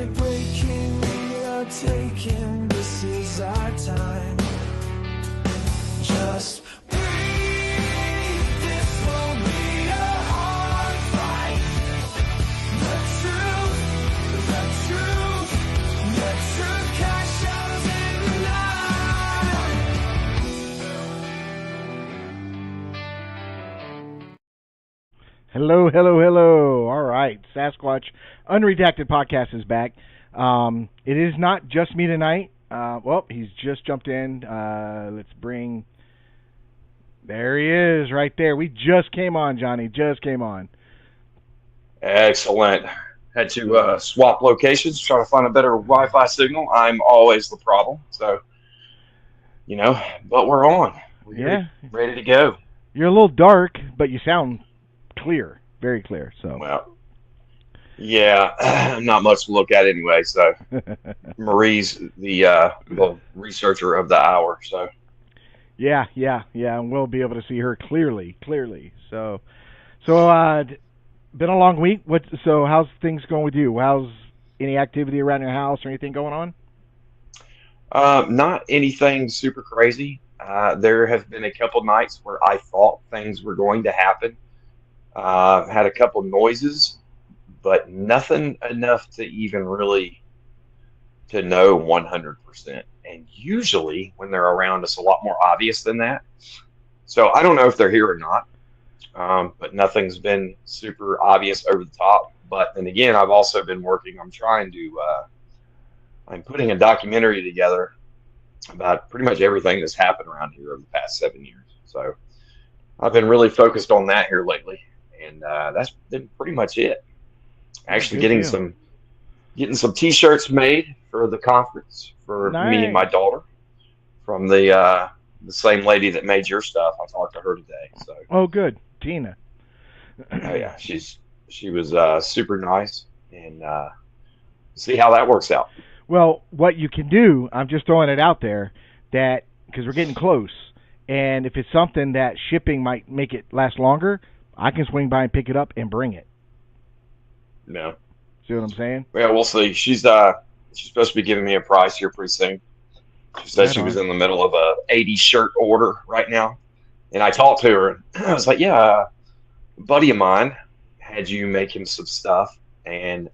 like breaking, we are taking, this is our time. Just breathe, this won't be a hard fight. The truth cash out in the night. Hello, hello, hello. All right, Sasquatch Unredacted Podcast is back. It is not just me tonight. Well, he's just jumped in. Let's bring... There he is, right there. We just came on, Johnny. Just came on. Excellent. Had to swap locations, try to find a better Wi-Fi signal. I'm always the problem. So, but we're on. We're ready to go. You're a little dark, but you sound clear, very clear. So. Well, yeah, not much to look at anyway. So, Marie's the researcher of the hour. So. Yeah, and we'll be able to see her clearly. So, been a long week. So, how's things going with you? How's any activity around your house or anything going on? Not anything super crazy. There have been a couple nights where I thought things were going to happen. Had a couple noises, but nothing enough to even really to know 100%. And usually when they're around, it's a lot more obvious than that. So I don't know if they're here or not, but nothing's been super obvious over the top. But then again, I've also been working. I'm putting a documentary together about pretty much everything that's happened around here over the past 7 years. So I've been really focused on that here lately, and that's been pretty much it. Actually, getting some T-shirts made for the conference for me and my daughter from the same lady that made your stuff. I talked to her today. So. Oh, good, Tina. Oh yeah, she was super nice, and see how that works out. Well, what you can do, I'm just throwing it out there, that because we're getting close, and if it's something that shipping might make it last longer, I can swing by and pick it up and bring it. No. See what I'm saying? Yeah, we'll see. She's supposed to be giving me a price here pretty soon. She said she was in the middle of a 80 shirt order right now, and I talked to her. And I was like, "Yeah, a buddy of mine had you make him some stuff, and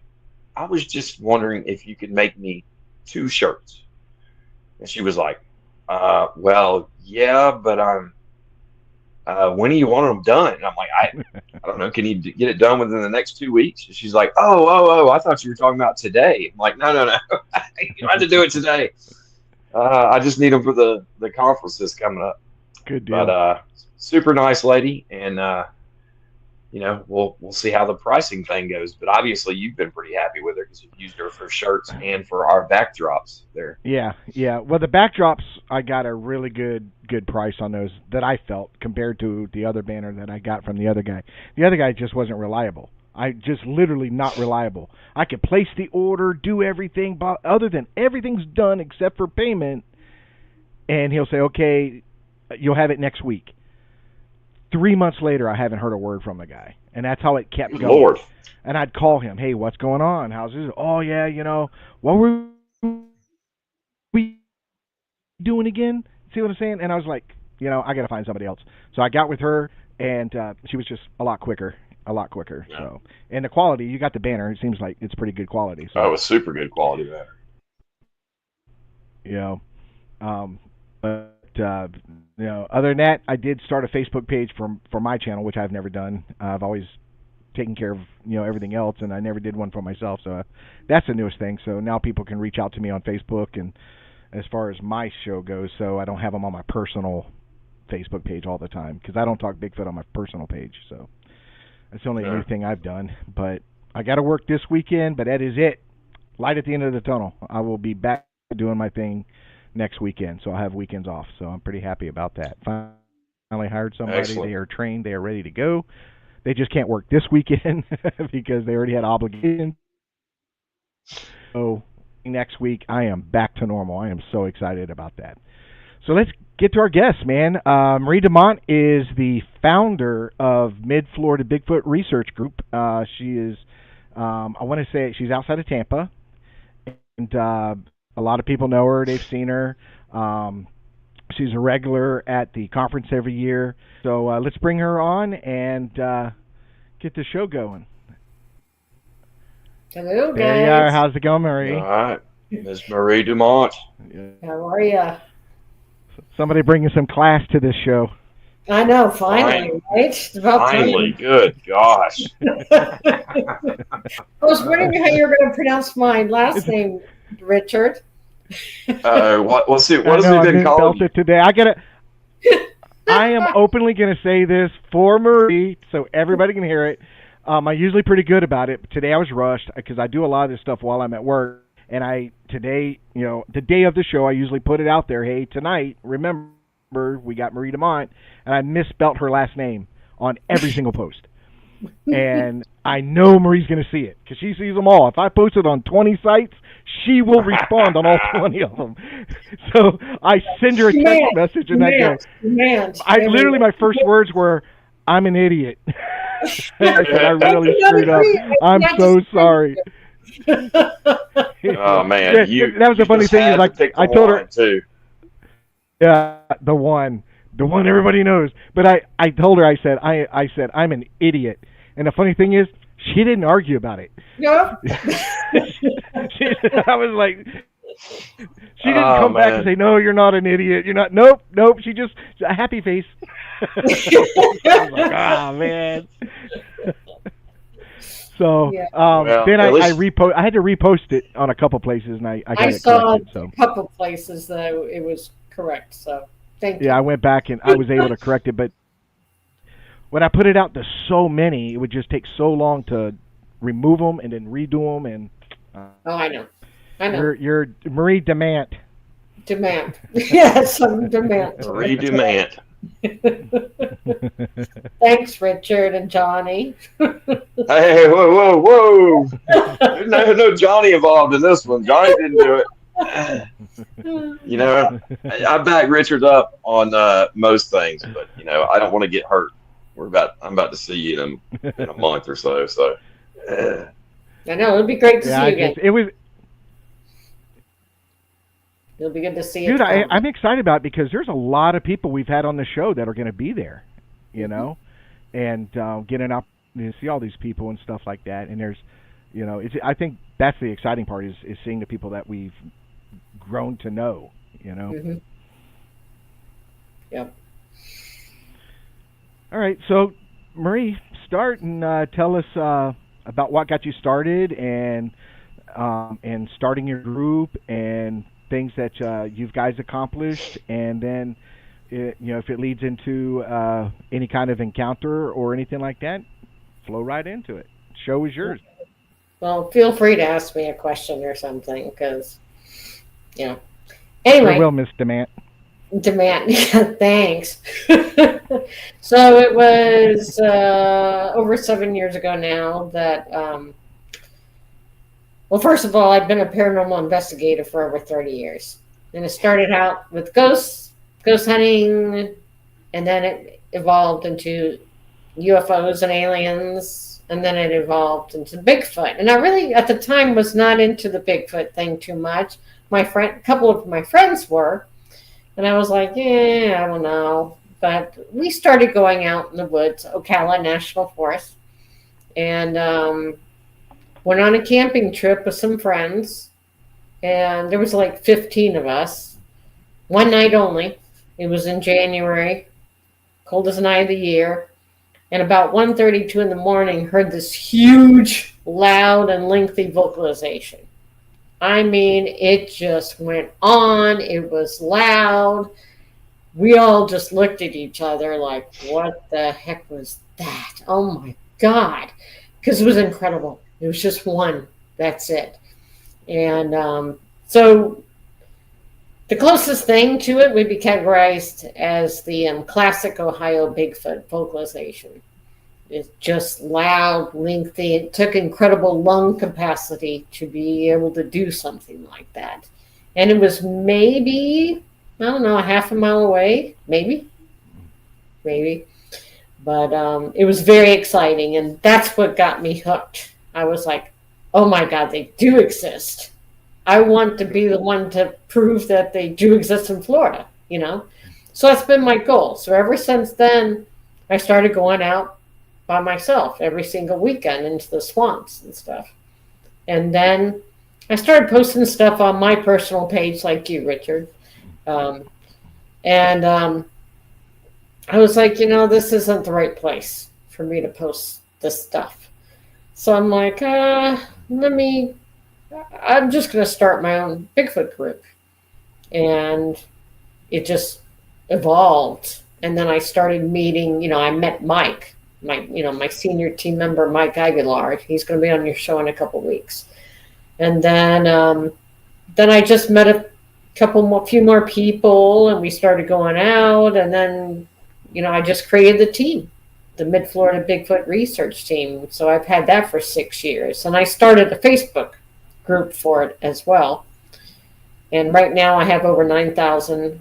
I was just wondering if you could make me 2 shirts." And she was like, "Well, yeah, but when do you want them done?" And I'm like, I don't know. Can you get it done within the next 2 weeks? And she's like, oh, I thought you were talking about today. I'm like, no. You don't have to do it today. I just need them for the conference that's coming up. Good deal. But super nice lady, and we'll see how the pricing thing goes. But obviously, you've been pretty happy with her because you've used her for shirts and for our backdrops there. Yeah. Well, the backdrops, I got a really good price on those that I felt compared to the other banner that I got from the other guy. The other guy just wasn't reliable. Literally not reliable. I could place the order, do everything, but other than everything's done except for payment, and he'll say, okay, you'll have it next week. 3 months later, I haven't heard a word from the guy, and that's how it kept going. Lord. And I'd call him, hey, what's going on? How's this? Oh, yeah, what were we doing again? See what I'm saying? And I was like, I got to find somebody else. So I got with her, and she was just a lot quicker. Yeah. So, and the quality, you got the banner. It seems like it's pretty good quality. So. Oh, it was super good quality banner. Other than that, I did start a Facebook page for my channel, which I've never done. I've always taken care of everything else, and I never did one for myself. So that's the newest thing. So now people can reach out to me on Facebook, and as far as my show goes, so I don't have them on my personal Facebook page all the time because I don't talk Bigfoot on my personal page. So that's the only new thing I've done. But I got to work this weekend, but that is it. Light at the end of the tunnel. I will be back doing my thing next weekend, so I'll have weekends off. So I'm pretty happy about that. Finally hired somebody. Excellent. They are trained. They are ready to go. They just can't work this weekend because they already had obligations. So next week, I am back to normal. I am so excited about that. So let's get to our guest, man. Marie Dumont is the founder of Mid-Florida Bigfoot Research Group. She is, I want to say, she's outside of Tampa. and a lot of people know her. They've seen her. She's a regular at the conference every year. So let's bring her on and get the show going. Hello, guys. There you are. How's it going, Marie? All right, Miss Marie Dumont. How are you? Somebody bringing some class to this show. I know, finally, right? It's about Finally, time. good gosh. I was wondering how you were going to pronounce my last name, Richard. What does I know, he I been called? felt it today. I am openly going to say this for Marie, so everybody can hear it. I'm usually pretty good about it, but today I was rushed because I do a lot of this stuff while I'm at work. And today, the day of the show, I usually put it out there. Hey, tonight, remember, we got Marie Dumont, and I misspelt her last name on every single post. And I know Marie's going to see it because she sees them all. If I post it on 20 sites, she will respond on all 20 of them. So I send her a text message, and literally my first words were, "I'm an idiot." I said, I really screwed up. I'm so sorry. Oh man, that was the funny thing. Is like I told her too. Yeah, the one everybody knows. But I told her, I said I'm an idiot. And the funny thing is, she didn't argue about it. No. I was like, she didn't come back and say, "No, you're not an idiot. You're not." Nope. She just a happy face. I was like, "Ah, man." So then I had to repost it on a couple places, and I got it saw corrected. So a couple places that it was correct. So thank you. Yeah, I went back and I was able to correct it, but when I put it out to so many, it would just take so long to remove them and then redo them. And I know. You're Marie Dumont. Dumont. Yes, I'm Dumont. Marie Dumont. Thanks, Richard and Johnny. Hey, whoa. There's no Johnny involved in this one. Johnny didn't do it. I back Richard up on most things, but I don't want to get hurt. I'm about to see you in a month or so. So I know it'll be great to see you again. It'll be good to see you. Dude, I'm excited about it because there's a lot of people we've had on the show that are going to be there, and getting up to see all these people and stuff like that. And there's, I think that's the exciting part is seeing the people that we've grown to know, Mm-hmm. Yep. All right, so Marie, start and tell us about what got you started and starting your group and things that you guys accomplished, and then if it leads into any kind of encounter or anything like that, flow right into it. Show is yours. Well, feel free to ask me a question or something because, Anyway. I will, Miss Dumont. Thanks. So it was over 7 years ago now that, well, first of all, I've been a paranormal investigator for over 30 years. And it started out with ghost hunting, and then it evolved into UFOs and aliens, and then it evolved into Bigfoot. And I really, at the time, was not into the Bigfoot thing too much. A couple of my friends were, and I was like, I don't know. But we started going out in the woods, Ocala National Forest, and went on a camping trip with some friends, and there was like 15 of us, one night only. It was in January, coldest night of the year, and about 1:32 in the morning, heard this huge, loud, and lengthy vocalization. I mean, it just went on. It was loud. We all just looked at each other like, what the heck was that? Oh, my God. Because it was incredible. It was just one. That's it. And so the closest thing to it would be categorized as the classic Ohio Bigfoot vocalization. It's just loud, lengthy. It took incredible lung capacity to be able to do something like that. And it was maybe, I don't know, a half a mile away, maybe. But it was very exciting, and that's what got me hooked. I was like, oh my God, they do exist. I want to be the one to prove that they do exist in Florida, So that's been my goal. So ever since then, I started going out by myself every single weekend into the swamps and stuff. And then I started posting stuff on my personal page like you, Richard. And I was like, this isn't the right place for me to post this stuff. So I'm like, I'm just going to start my own Bigfoot group. And it just evolved. And then I started meeting, I met Mike, my senior team member, Mike Aguilar. He's going to be on your show in a couple weeks. And then I just met a few more people, and we started going out. And then, I just created the team, the Mid-Florida Bigfoot Research Team. So I've had that for 6 years. And I started a Facebook group for it as well. And right now I have over 9,000,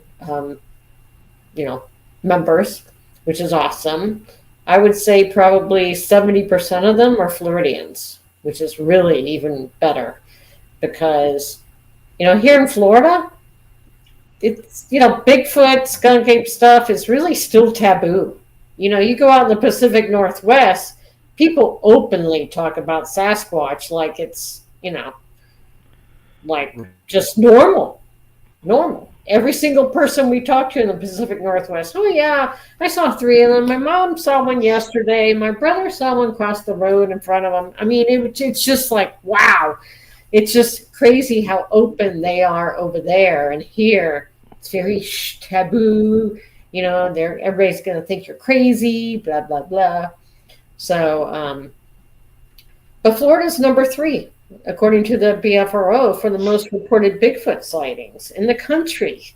members, which is awesome. I would say probably 70% of them are Floridians, which is really even better because, here in Florida, it's, Bigfoot, skunk ape stuff is really still taboo. You go out in the Pacific Northwest, people openly talk about Sasquatch like it's, like just normal. Every single person we talk to in the Pacific Northwest, oh yeah, I saw 3 of them. My mom saw one yesterday. My brother saw one cross the road in front of him. I mean, it's just like, wow. It's just crazy how open they are over there. And here, it's very taboo. Everybody's going to think you're crazy, blah, blah, blah. So, but Florida's number 3. According to the BFRO, for the most reported Bigfoot sightings in the country.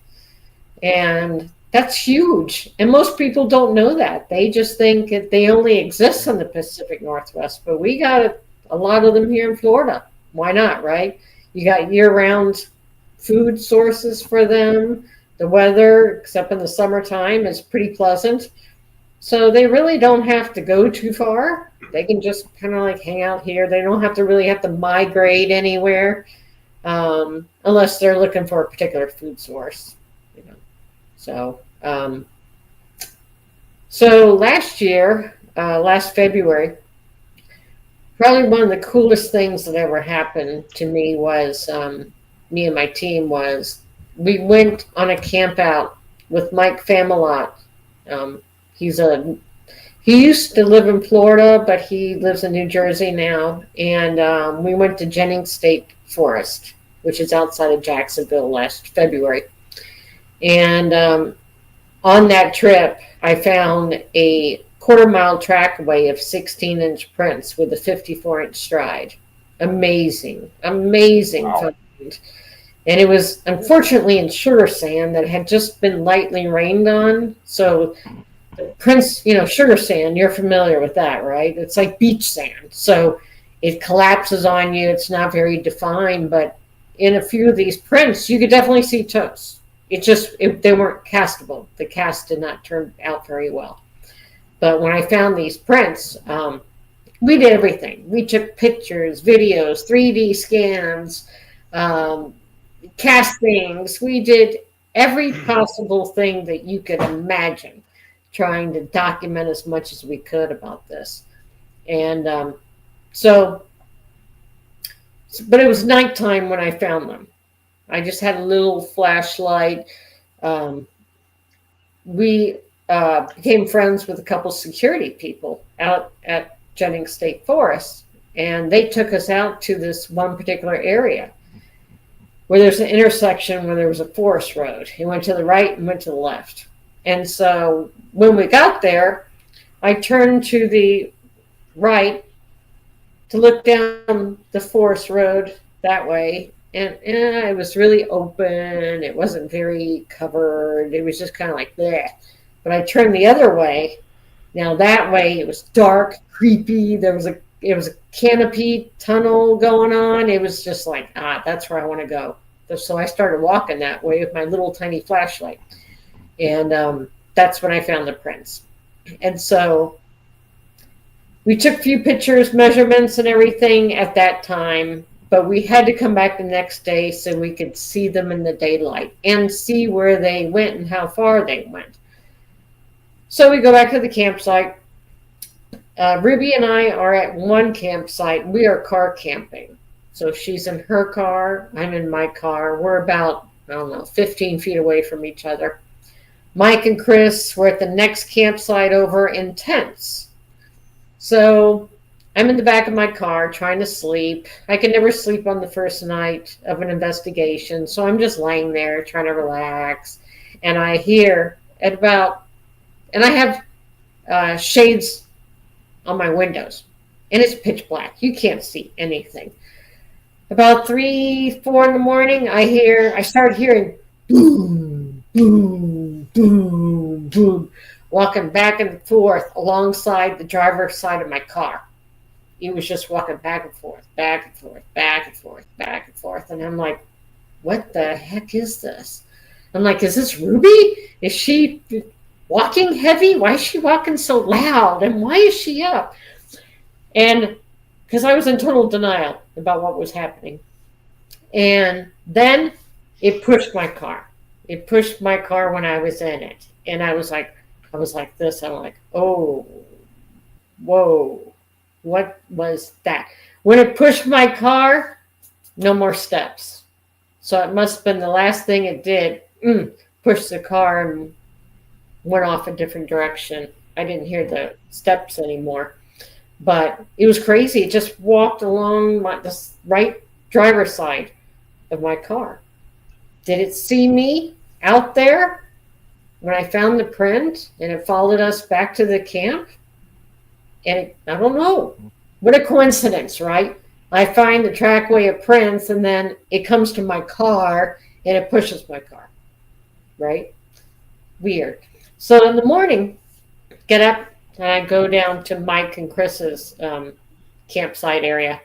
And that's huge. And most people don't know that. They just think that they only exist in the Pacific Northwest. But we got a lot of them here in Florida. Why not, right? You got year-round food sources for them. The weather, except in the summertime, is pretty pleasant. So they really don't have to go too far. They can just kind of like hang out here. They don't have to migrate anywhere unless they're looking for a particular food source. So last year, last February, probably one of the coolest things that ever happened to me was me and my team was we went on a camp out with Mike Famelot. He used to live in Florida, but he lives in New Jersey now. And we went to Jennings State Forest, which is outside of Jacksonville, last February. And on that trip, I found a 1/4-mile trackway of 16-inch prints with a 54-inch stride. Amazing wow. Find. And it was unfortunately in sugar sand that had just been lightly rained on. So prints, sugar sand, you're familiar with that, right? It's like beach sand. So it collapses on you. It's not very defined, but in a few of these prints, you could definitely see toes. They weren't castable. The cast did not turn out very well. But when I found these prints, we did everything. We took pictures, videos, 3D scans, castings. We did every possible thing that you could imagine, trying to document as much as we could about this. And but it was nighttime when I found them. I just had a little flashlight. We became friends with a couple security people out at Jennings State Forest, and they took us out to this one particular area where there's an intersection where there was a forest road. It went to the right and went to the left. And so when we got there, I turned to the right to look down the forest road that way. And it was really open. It wasn't very covered. It was just kind of like bleh. But I turned the other way. Now that way it was dark, creepy. It was a canopy tunnel going on. It was just like, that's where I want to go. So I started walking that way with my little tiny flashlight. And that's when I found the prints. And so we took a few pictures, measurements and everything at that time. but we had to come back the next day so we could see them in the daylight and see where they went and how far they went. So we go back to the campsite. Ruby and I are at one campsite. We are car camping. So she's in her car, I'm in my car. We're about, 15 feet away from each other. Mike and Chris were at the next campsite over in tents. So I'm in the back of my car trying to sleep. I can never sleep on the first night of an investigation. So I'm just laying there trying to relax. And I hear and I have shades on my windows. And it's pitch black. You can't see anything. About 3, 4 in the morning, I start hearing boom, boom, boom, boom, walking back and forth alongside the driver's side of my car. He was just walking back and forth, back and forth, back and forth, back and forth. And I'm like, what the heck is this? I'm like, is this Ruby? Is she walking heavy? Why is she walking so loud? And why is she up? And because I was in total denial about what was happening. And then it pushed my car. It pushed my car when I was in it. And I was like this. I'm like, oh, whoa, what was that? When it pushed my car, no more steps. So it must have been the last thing it did. Pushed the car and went off a different direction. I didn't hear the steps anymore. But it was crazy. It just walked along the right driver's side of my car. Did it see me out there when I found the print and it followed us back to the camp? And I don't know. What a coincidence, right? I find the trackway of prints and then it comes to my car and it pushes my car, right? Weird. So in the morning, get up, and I go down to Mike and Chris's campsite area.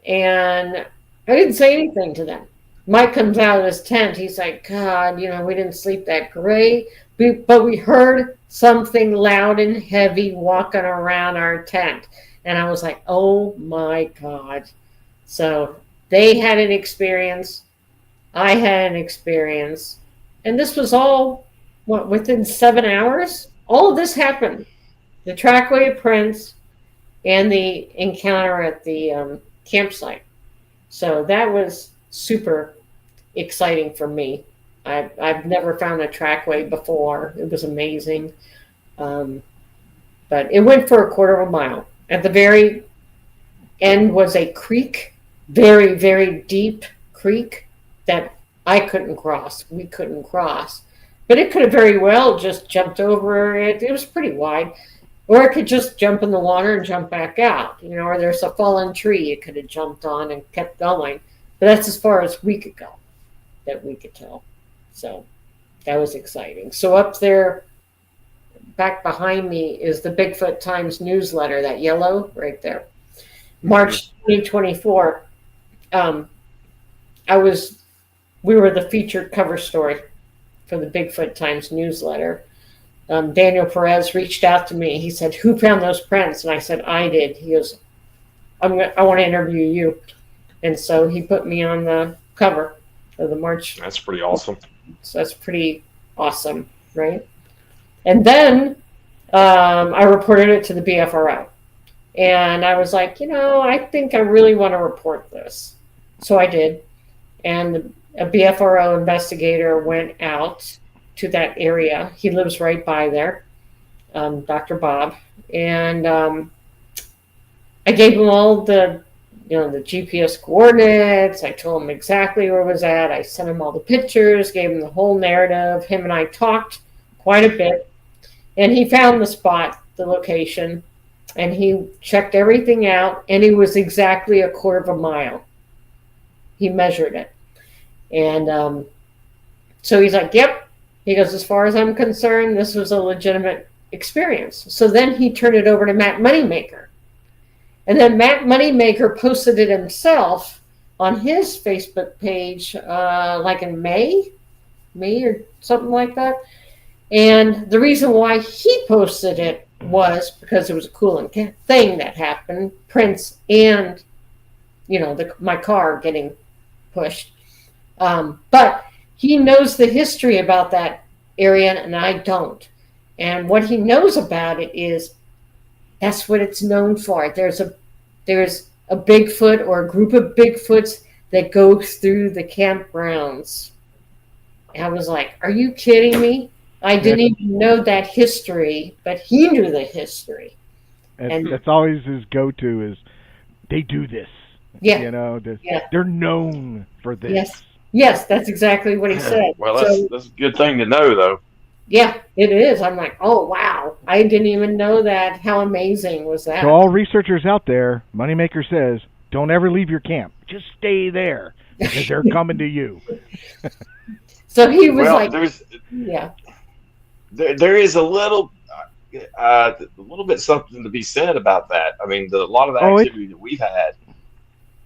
And I didn't say anything to them. Mike comes out of his tent. He's like, God, we didn't sleep that great. But we heard something loud and heavy walking around our tent. And I was like, oh, my God. So they had an experience. I had an experience. And this was all, within 7 hours? All of this happened. The trackway of prints and the encounter at the campsite. So that was super exciting for me. I've never found a trackway before. It was amazing. But it went for a quarter of a mile. At the very end was a creek, very, very deep creek that I couldn't cross. We couldn't cross. But it could have very well just jumped over it. It was pretty wide. Or it could just jump in the water and jump back out, or there's a fallen tree it could have jumped on and kept going. But that's as far as we could go, that we could tell. So that was exciting. So up there, back behind me, is the Bigfoot Times newsletter, that yellow right there. March 2024, we were the featured cover story for the Bigfoot Times newsletter. Daniel Perez reached out to me. He said, who found those prints? And I said, I did. He goes, I want to interview you. And so he put me on the cover of the March. That's pretty awesome. So that's pretty awesome, right? And then I reported it to the BFRO. And I was like, I think I really want to report this. So I did. And a BFRO investigator went out to that area. He lives right by there, Dr. Bob. And I gave him all the GPS coordinates. I told him exactly where it was at. I sent him all the pictures, gave him the whole narrative. Him and I talked quite a bit. And he found the spot, the location, and he checked everything out. And it was exactly a quarter of a mile. He measured it. And so he's like, yep. He goes, as far as I'm concerned, this was a legitimate experience. So then he turned it over to Matt Moneymaker. And then Matt Moneymaker posted it himself on his Facebook page, like in May or something like that. And the reason why he posted it was because it was a cool thing that happened. Prince and, my car getting pushed. But he knows the history about that area, and I don't. And what he knows about it is that's what it's known for. There's a Bigfoot or a group of Bigfoots that go through the campgrounds. And I was like, are you kidding me? I didn't even know that history, but he knew the history. And that's always his go-to is they do this. Yeah. They're known for this. Yes, that's exactly what he said. Well, that's a good thing to know, though. Yeah, it is. I'm like, oh, wow. I didn't even know that. How amazing was that? So all researchers out there, Moneymaker says, don't ever leave your camp. Just stay there because they're coming to you. So he was there is a little bit something to be said about that. I mean, a lot of the activity that we've had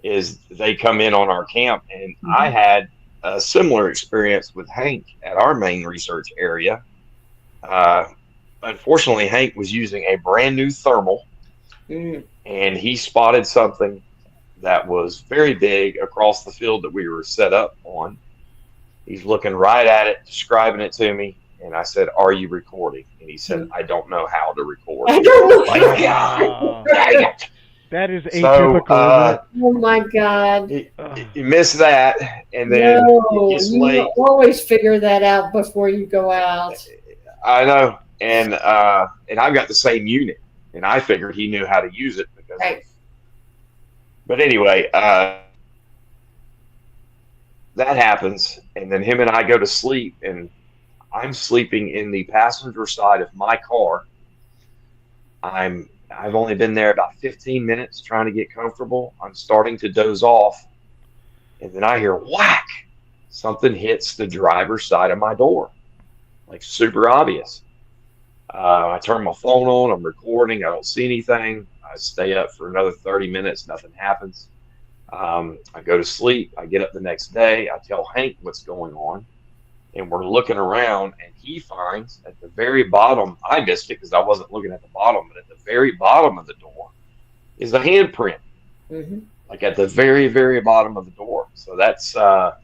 is they come in on our camp, and I had a similar experience with Hank at our main research area. Unfortunately, Hank was using a brand new thermal, and he spotted something that was very big across the field that we were set up on. He's looking right at it, describing it to me, and I said, "Are you recording?" And he said, "I don't know how to record." I don't know. Like, God, dang it. That is atypical. Oh my God! You miss that, and then you always figure that out before you go out. I know, and I've got the same unit, and I figured he knew how to use it because. Right. But anyway, that happens, and then him and I go to sleep, and I'm sleeping in the passenger side of my car. I've only been there about 15 minutes trying to get comfortable. I'm starting to doze off, and then I hear whack. Something hits the driver's side of my door, like super obvious. I turn my phone on. I'm recording. I don't see anything. I stay up for another 30 minutes. Nothing happens. I go to sleep. I get up the next day. I tell Hank what's going on. And we're looking around, and he finds at the very bottom, I missed it because I wasn't looking at the bottom, but at the very bottom of the door is a handprint. Like at the very, very bottom of the door. So that's, that's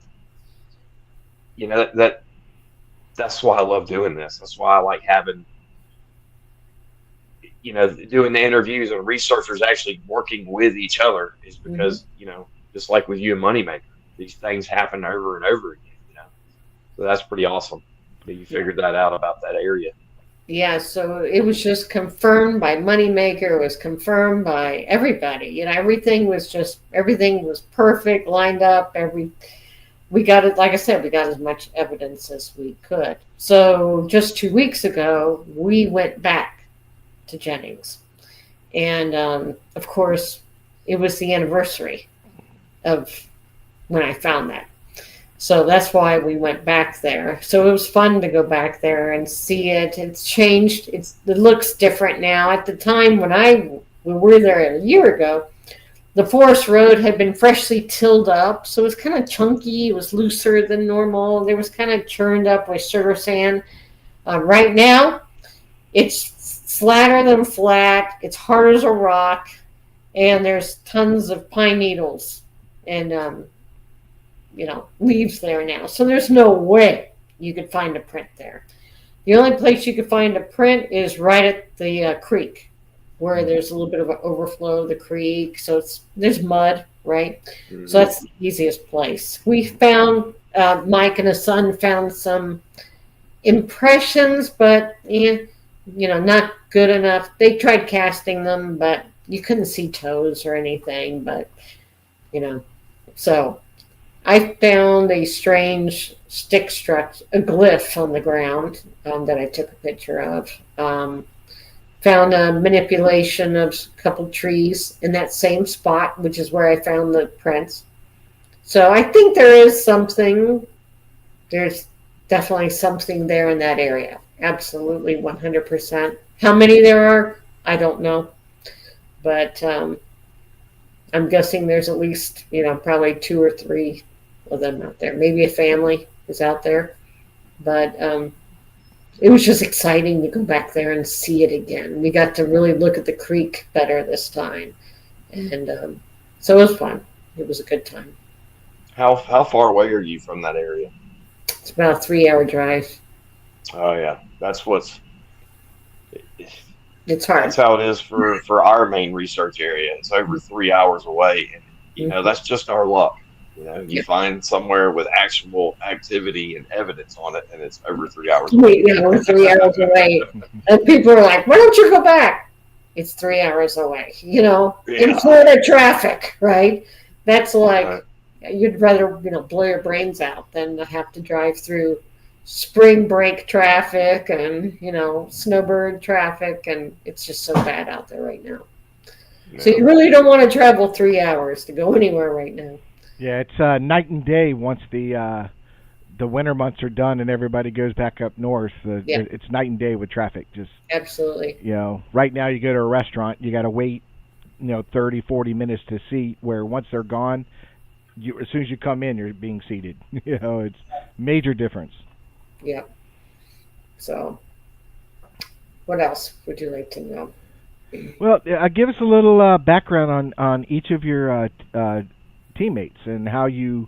why I love doing this. That's why I like having, doing the interviews and researchers actually working with each other is because, just like with you and Moneymaker, these things happen over and over again. So that's pretty awesome that you figured that out about that area. Yeah, so it was just confirmed by Moneymaker. It was confirmed by everybody. Everything was perfect, lined up. We got it, like I said, we got as much evidence as we could. So just 2 weeks ago, we went back to Jennings. And, of course, it was the anniversary of when I found that. So that's why we went back there. So it was fun to go back there and see it. It's changed. It looks different now. At the time when we were there a year ago, the forest road had been freshly tilled up. So it was kind of chunky. It was looser than normal. It was kind of churned up with sugar sand. Right now, it's flatter than flat. It's hard as a rock. And there's tons of pine needles and leaves there now. So there's no way you could find a print there. The only place you could find a print is right at the creek, where there's a little bit of an overflow of the creek. So there's mud, right? So that's the easiest place. We found, Mike and his son found some impressions, but not good enough. They tried casting them, but you couldn't see toes or anything. But so I found a strange stick structure, a glyph on the ground that I took a picture of. Found a manipulation of a couple trees in that same spot, which is where I found the prints. So I think there is something. There's definitely something there in that area. Absolutely, 100%. How many there are, I don't know. But I'm guessing there's at least, probably 2 or 3 of them out there. Maybe a family is out there. But it was just exciting to go back there and see it again. We got to really look at the creek better this time. And so it was fun. it was a good time. How far away are you from that area? It's about a 3-hour drive. Oh yeah, It's hard. that's how it is for our main research area. It's over 3 hours away, and that's just our luck. You Yep. find somewhere with actual activity and evidence on it, and it's over 3 hours away. We're 3 hours away. And people are like, why don't you go back? It's 3 hours away. In Yeah. Florida traffic, right? That's like, Right. you'd rather, blow your brains out than to have to drive through spring break traffic and, snowbird traffic. And it's just so bad out there right now. So you really don't want to travel 3 hours to go anywhere right now. Yeah, it's night and day once the winter months are done and everybody goes back up north. It's night and day with traffic. Just absolutely. Right now you go to a restaurant, you got to wait, 30, 40 minutes to seat. Where once they're gone, as soon as you come in, you're being seated. It's major difference. Yeah. So, what else would you like to know? Well, give us a little background on each of your teammates and how you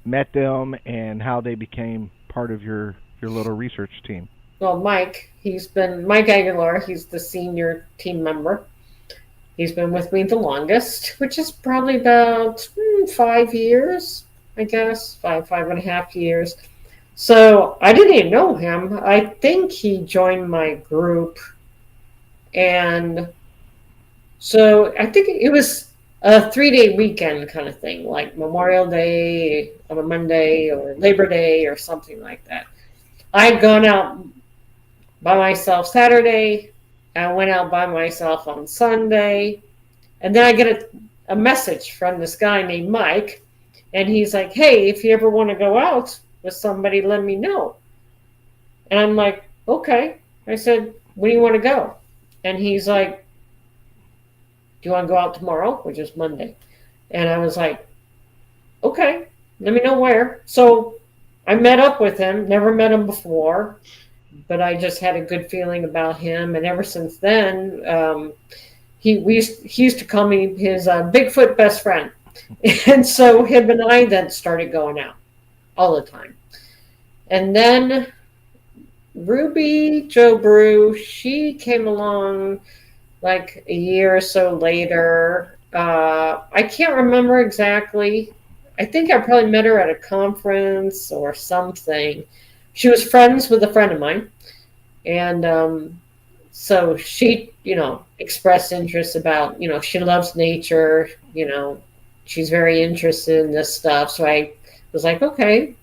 met them and how they became part of your little research team. Well, Mike Aguilar, he's the senior team member. He's been with me the longest, which is probably about 5 years, I guess, 5.5 years. So I didn't even know him. I think he joined my group. And so I think it was a 3-day weekend kind of thing, like Memorial Day on a Monday or Labor Day or something like that. I'd gone out by myself Saturday. I went out by myself on Sunday. And then I get a message from this guy named Mike. And he's like, hey, if you ever want to go out with somebody, let me know. And I'm like, okay. I said, when do you want to go? And he's like, do you want to go out tomorrow? Which is Monday. And I was like, okay, let me know where. So I met up with him, never met him before, but I just had a good feeling about him. And ever since then, he used to call me his Bigfoot best friend. And so him and I then started going out all the time. And then Ruby Joe Brew, she came along like a year or so later. I can't remember exactly. I think I probably met her at a conference or something. She was friends with a friend of mine. And so she, expressed interest about, she loves nature, she's very interested in this stuff. So I was like, okay,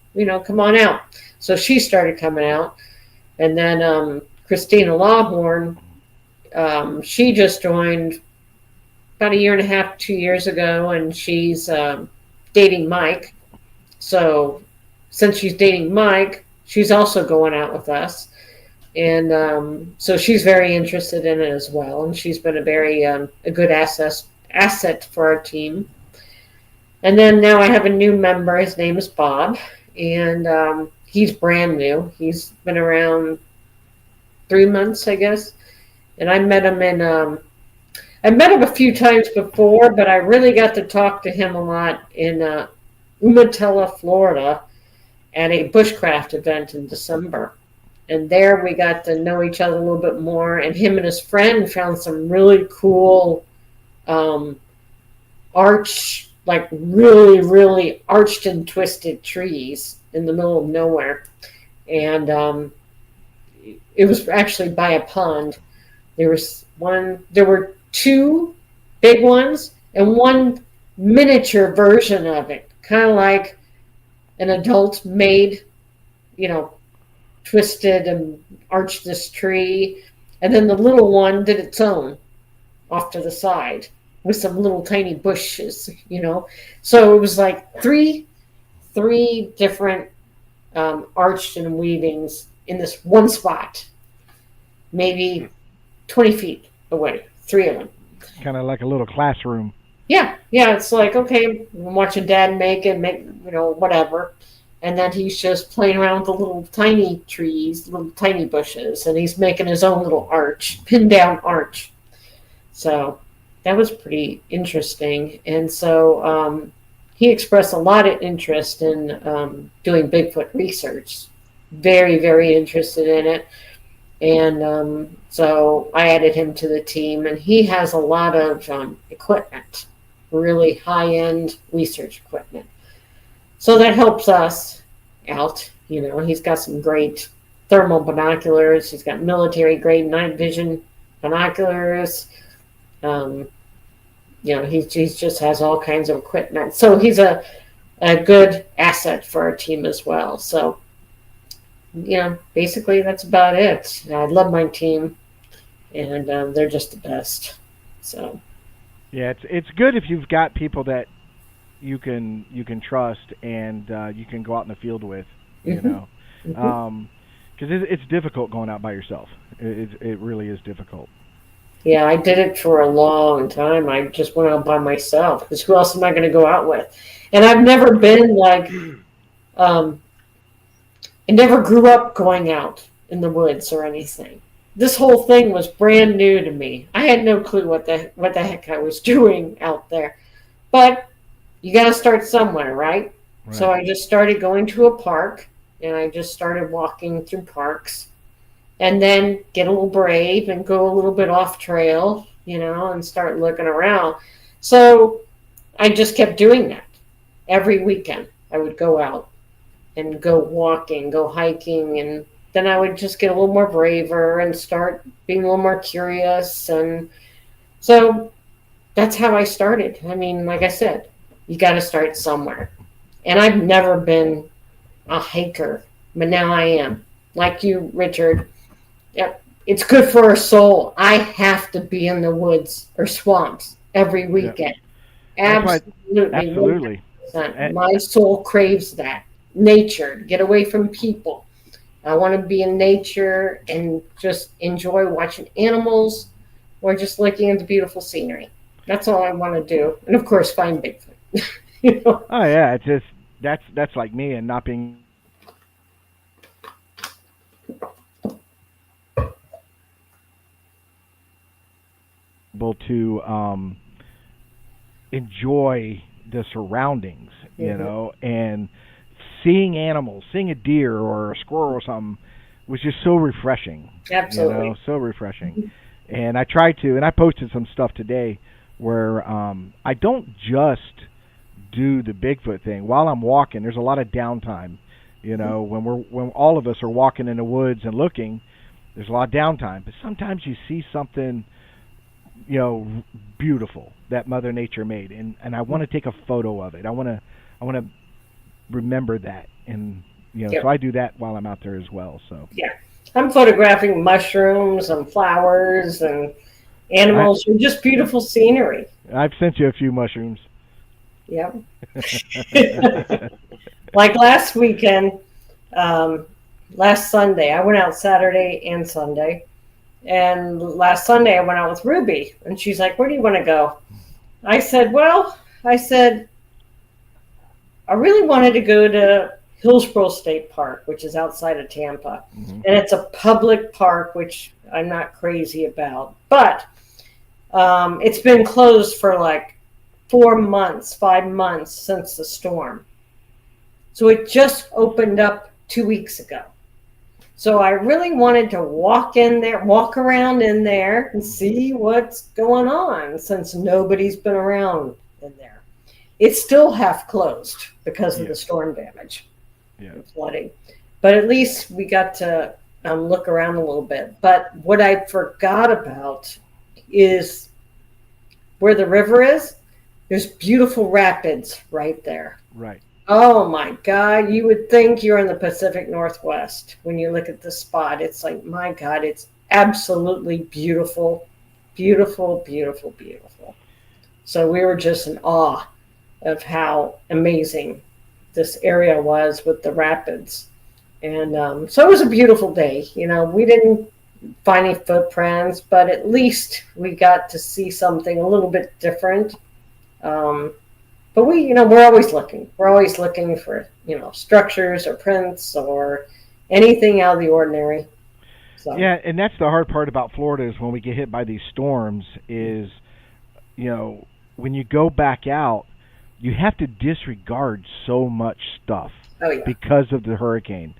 come on out. So she started coming out. And then Christina Lawhorn, she just joined about 1.5 2 years ago, and she's dating Mike. So since she's dating Mike, she's also going out with us. And so she's very interested in it as well. And she's been a very a good asset for our team. And then now I have a new member. His name is Bob. And he's brand new. He's been around 3 months, I guess. And I met him a few times before, but I really got to talk to him a lot in Umatilla, Florida, at a bushcraft event in December. And there we got to know each other a little bit more. And him and his friend found some really cool like really, really arched and twisted trees in the middle of nowhere. And it was actually by a pond. There were 2 big ones and 1 miniature version of it, kind of like an adult made, twisted and arched this tree. And then the little one did its own off to the side with some little tiny bushes, So it was like three different arched and weavings in this one spot, maybe 20 feet away, 3 of them. Kind of like a little classroom. Yeah. It's like, okay, I'm watching Dad make whatever. And then he's just playing around with the little tiny trees, little tiny bushes, and he's making his own little arch, pinned down arch. So that was pretty interesting. And so he expressed a lot of interest in doing Bigfoot research. Very, very interested in it. And so I added him to the team, and he has a lot of equipment, really high-end research equipment. So that helps us out. He's got some great thermal binoculars. He's got military-grade night vision binoculars. He just has all kinds of equipment. So he's a good asset for our team as well. So, basically that's about it. I love my team, and they're just the best. So. Yeah, it's good if you've got people that you can trust and you can go out in the field with, because it's difficult going out by yourself. It really is difficult. Yeah, I did it for a long time. I just went out by myself because who else am I going to go out with? And I've never been like, I never grew up going out in the woods or anything. This whole thing was brand new to me. I had no clue what the heck I was doing out there. But you got to start somewhere, right? So I just started going to a park, and I just started walking through parks. And then get a little brave and go a little bit off trail, and start looking around. So I just kept doing that. Every weekend I would go out and go walking, go hiking, and then I would just get a little more braver and start being a little more curious. And so that's how I started. I mean, like I said, you got to start somewhere. And I've never been a hiker, but now I am. Like you, Richard. Yep. It's good for our soul. I have to be in the woods or swamps every weekend. Yep. Absolutely. My soul craves that. Nature. Get away from people. I want to be in nature and just enjoy watching animals or just looking at the beautiful scenery. That's all I want to do. And of course, find Bigfoot. Oh yeah, it's just that's like me and not being able to enjoy the surroundings, and seeing animals, seeing a deer or a squirrel or something was just so refreshing. Absolutely. So refreshing. And I tried to, and I posted some stuff today where I don't just do the Bigfoot thing. While I'm walking, there's a lot of downtime. When all of us are walking in the woods and looking, there's a lot of downtime. But sometimes you see something beautiful that Mother Nature made, and I want to take a photo of it. I want to remember that, and so I do that while I'm out there as well. So I'm photographing mushrooms and flowers and animals and just beautiful scenery. I've sent you a few mushrooms. Yep. Like last weekend, last Sunday, I went out Saturday and Sunday. And last Sunday I went out with Ruby, and she's like, "Where do you want to go?" I said, I really wanted to go to Hillsborough State Park, which is outside of Tampa. Mm-hmm. And it's a public park, which I'm not crazy about. But it's been closed for like 5 months since the storm. So it just opened up 2 weeks ago. So I really wanted to walk around in there and see what's going on since nobody's been around in there. It's still half closed because of the storm damage and flooding. But at least we got to look around a little bit. But what I forgot about is where the river is, there's beautiful rapids right there. Right. Oh my God, you would think you're in the Pacific Northwest when you look at the spot. It's like, my God, it's absolutely beautiful, beautiful, beautiful, beautiful. So we were just in awe of how amazing this area was with the rapids. And so it was a beautiful day. We didn't find any footprints, but at least we got to see something a little bit different. But we're always looking. We're always looking for, structures or prints or anything out of the ordinary. So. Yeah, and that's the hard part about Florida is when we get hit by these storms is when you go back out, you have to disregard so much stuff Oh yeah. because of the hurricane.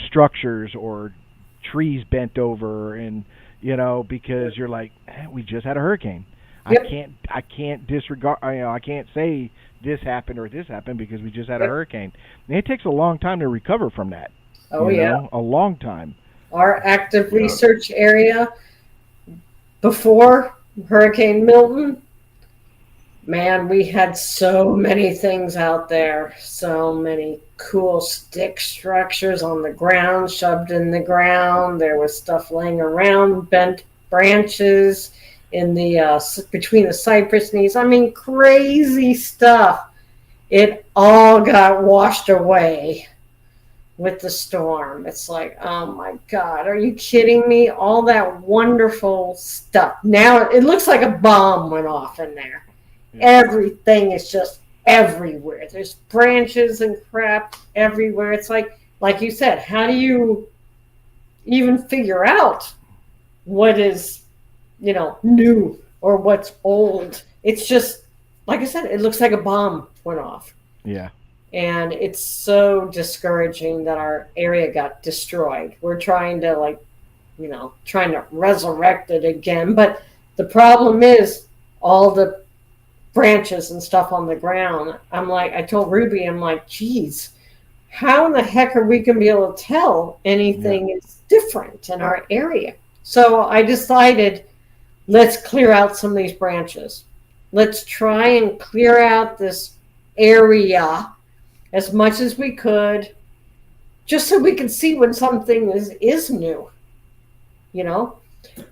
Structures or trees bent over, and because you're like, we just had a hurricane. Yep. I can't disregard. I can't say this happened or this happened because we just had a hurricane. And it takes a long time to recover from that. Oh yeah. A long time. Our active research area before Hurricane Milton, man, we had so many things out there, so many cool stick structures on the ground, shoved in the ground. There was stuff laying around, bent branches in the between the cypress knees. I mean, crazy stuff. It all got washed away with the storm. It's like, oh my God, are you kidding me? All that wonderful stuff. Now it looks like a bomb went off in there. Everything is just everywhere. There's branches and crap everywhere. It's like you said, how do you even figure out what is, new or what's old? It's just, like I said, it looks like a bomb went off. Yeah. And it's so discouraging that our area got destroyed. We're trying to resurrect it again. But the problem is all the branches and stuff on the ground. I told Ruby, I'm like, geez, how in the heck are we going to be able to tell anything is different in our area? So I decided, let's clear out some of these branches. Let's try and clear out this area as much as we could, just so we can see when something is new,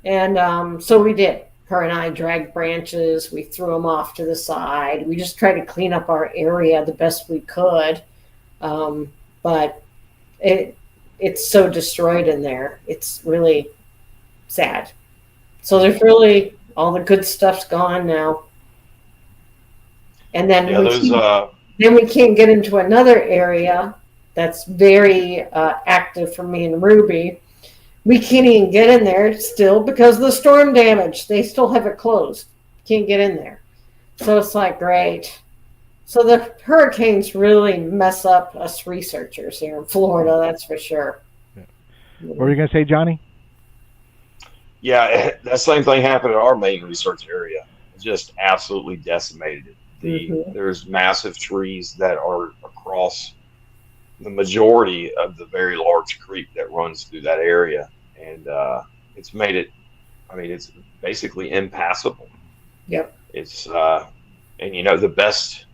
And so we did. Her and I dragged branches. We threw them off to the side. We just tried to clean up our area the best we could. But it's so destroyed in there. It's really sad. So there's really, all the good stuff's gone now. And then we can't get into another area that's very active for me and Ruby. We can't even get in there still because of the storm damage. They still have it closed. Can't get in there. So it's like, great. So the hurricanes really mess up us researchers here in Florida, that's for sure. Yeah. What were you going to say, Johnny? Yeah, that same thing happened in our main research area. It just absolutely decimated it. There's massive trees that are across the majority of the very large creek that runs through that area, and it's made it, it's basically impassable. Yep. It's and the best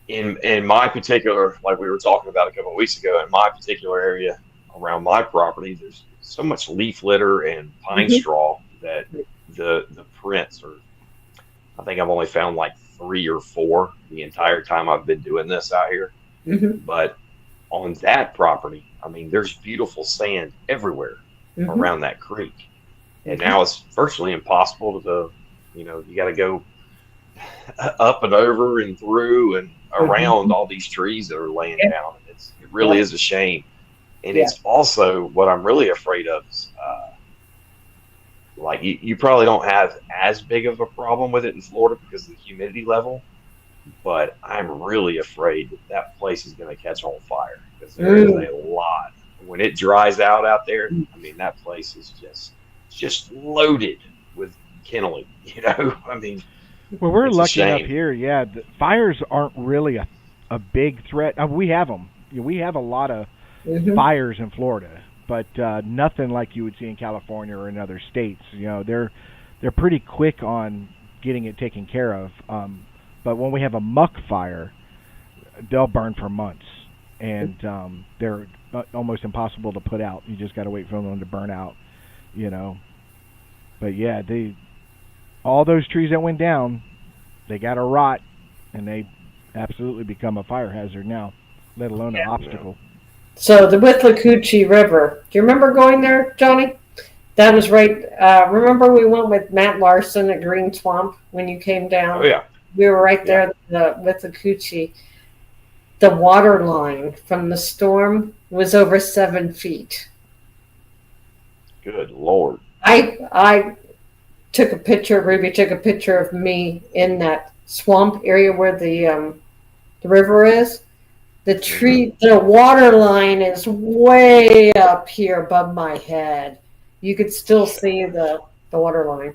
in my particular, like we were talking about a couple of weeks ago, in my particular area around my property, there's so much leaf litter and pine straw that the prints are, I think I've only found like 3 or 4 the entire time I've been doing this out here. But on that property, there's beautiful sand everywhere around that creek. And now it's virtually impossible to, you got to go up and over and through and around all these trees that are laying down. It really is a shame. And it's also what I'm really afraid of is, you probably don't have as big of a problem with it in Florida because of the humidity level, but I'm really afraid that place is going to catch on fire because there is a lot. When it dries out there, that place is just loaded with kindling. Well, we're lucky up here. Yeah, the fires aren't really a big threat. We have them. We have a lot of fires in Florida, but nothing like you would see in California or in other states. They're pretty quick on getting it taken care of. But when we have a muck fire, they'll burn for months, and they're almost impossible to put out. You just got to wait for them to burn out, But yeah, all those trees that went down, they got to rot, and they absolutely become a fire hazard now, let alone an obstacle. So the Withlacoochee River, do you remember going there, Johnny? That was right. Remember we went with Matt Larson at Green Swamp when you came down? Oh, yeah. We were right there with the Withlacoochee. The water line from the storm was over 7 feet. Good Lord. I took a picture. Ruby took a picture of me in that swamp area where the river is. The water line is way up here above my head. You could still see the water line.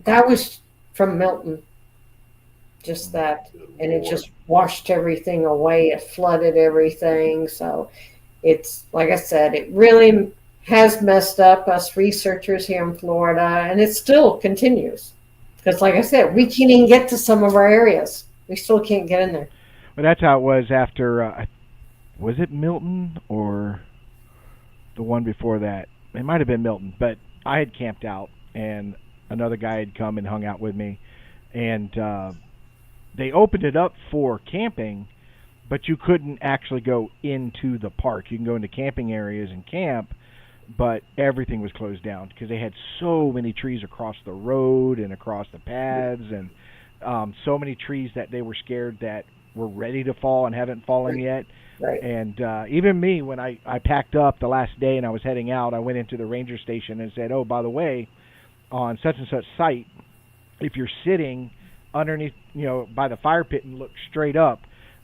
That was from Milton. Just that. And it just washed everything away. It flooded everything. So it's, like I said, it really has messed up us researchers here in Florida, and it still continues. Because, like I said, we can't even get to some of our areas. We still can't get in there. Well, that's how it was after, was it Milton or the one before that? It might have been Milton, but I had camped out, and another guy had come and hung out with me, and they opened it up for camping, but you couldn't actually go into the park. You can go into camping areas and camp, but everything was closed down because they had so many trees across the road and across the paths, and so many trees that they were scared that were ready to fall and haven't fallen yet. Right. And even me, when I packed up the last day and I was heading out, I went into the ranger station and said, oh, by the way, on such and such site, if you're sitting underneath, by the fire pit and look straight up,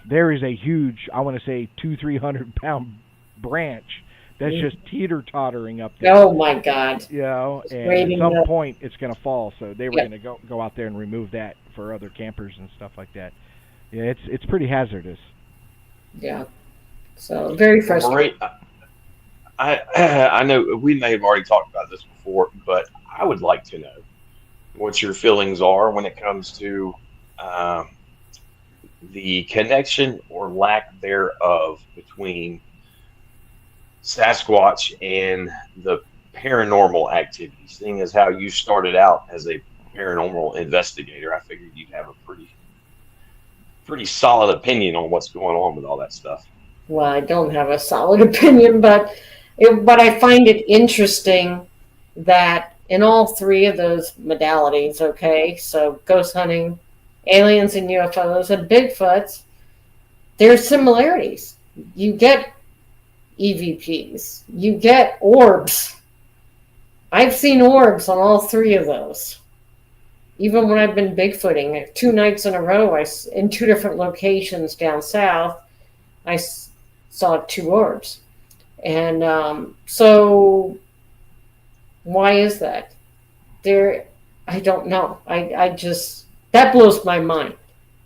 there is a huge, I want to say 200-300 pound branch that's just teeter-tottering up there. Oh, my God. And at some point it's going to fall. So they were going to go out there and remove that for other campers and stuff like that. Yeah, it's pretty hazardous. Yeah. So very frustrating. I know we may have already talked about this before, but I would like to know what your feelings are when it comes to the connection or lack thereof between Sasquatch and the paranormal activity. Seeing as how you started out as a paranormal investigator, I figured you'd have a pretty solid opinion on what's going on with all that stuff. Well, I don't have a solid opinion, but I find it interesting that in all three of those modalities, okay, so ghost hunting, aliens and UFOs, and Bigfoots, there's similarities. You get EVPs, you get orbs. I've seen orbs on all three of those. Even when I've been Bigfooting, 2 nights in a row, in 2 different locations down south, I saw 2 orbs. And so why is that? I don't know. I just, that blows my mind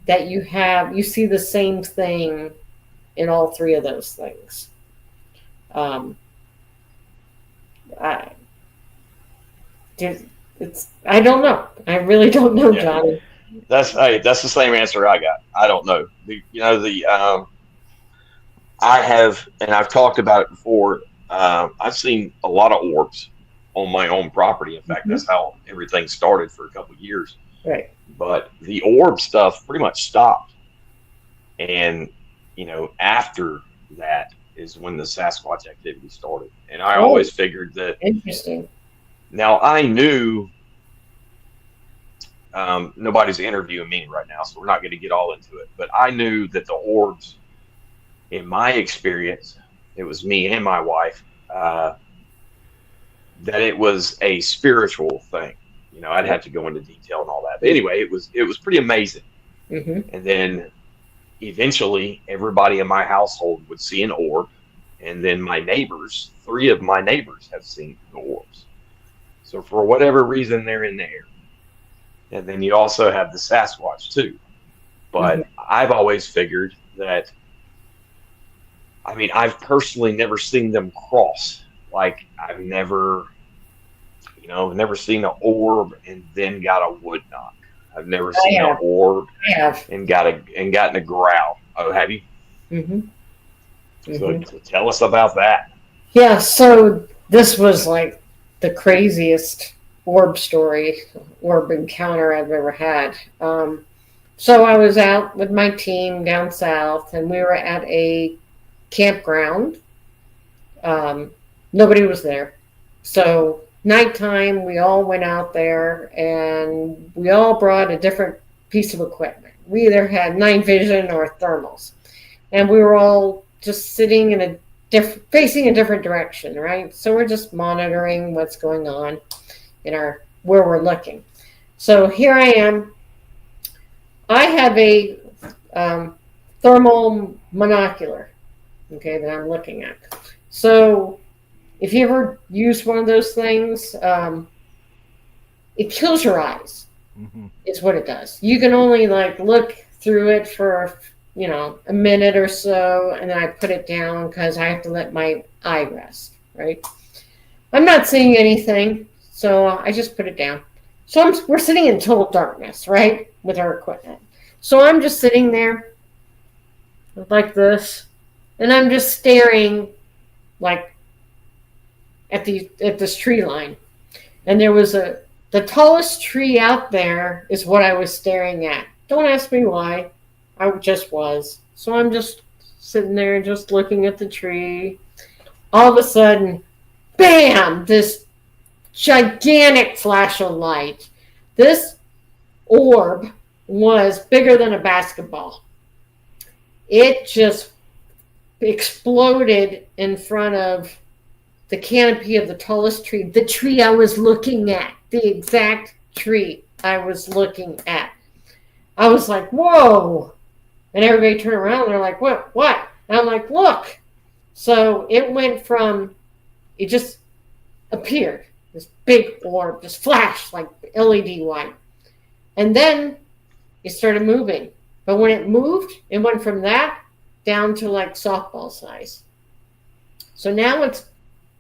that you see the same thing in all 3 of those things. I don't know. I really don't know, Johnny. That's the same answer I got. I don't know. I have, and I've talked about it before. I've seen a lot of orbs on my own property. In fact, that's how everything started for a couple of years. Right. But the orb stuff pretty much stopped, and after that is when the Sasquatch activity started. And I always figured that. Interesting. Now I knew. Nobody's interviewing me right now, so we're not going to get all into it. But I knew that the orbs, in my experience, it was me and my wife, that it was a spiritual thing. I'd have to go into detail and all that. But anyway, it was pretty amazing. Mm-hmm. And then eventually, everybody in my household would see an orb, and then my neighbors, 3 of my neighbors, have seen the orbs. So for whatever reason, they're in there. And then you also have the Sasquatch too. But I've always figured that, I've personally never seen them cross. Like, I've never seen an orb and then got a wood knock. I've never seen an orb and gotten a growl. Oh, have you? Mm-hmm. So tell us about that. Yeah, so this was like the craziest orb encounter I've ever had. So I was out with my team down south, and we were at a campground. Nobody was there. So nighttime, we all went out there, and we all brought a different piece of equipment. We either had night vision or thermals, and we were all just sitting in facing a different direction, right? So we're just monitoring what's going on in our where we're looking. So here I am. I have a thermal monocular, okay, that I'm looking at. So if you ever use one of those things, it kills your eyes. Mm-hmm. Is what it does. You can only like look through it for a minute or so, and then I put it down because I have to let my eye rest, right? I'm not seeing anything, so I just put it down. So we're sitting in total darkness, right, with our equipment. So I'm just sitting there like this, and I'm just staring like at this tree line. And there was the tallest tree out there is what I was staring at. Don't ask me why. I just was. So I'm just sitting there just looking at the tree. All of a sudden, bam, this gigantic flash of light. This orb was bigger than a basketball. It just exploded in front of the canopy of the tallest tree, the tree I was looking at, the exact tree I was looking at. I was like, whoa. And everybody turned around and they're like, what? And I'm like, look. So it went from, it just appeared, this big orb, just flashed like LED light. And then it started moving. But when it moved, it went from that down to like softball size. So now it's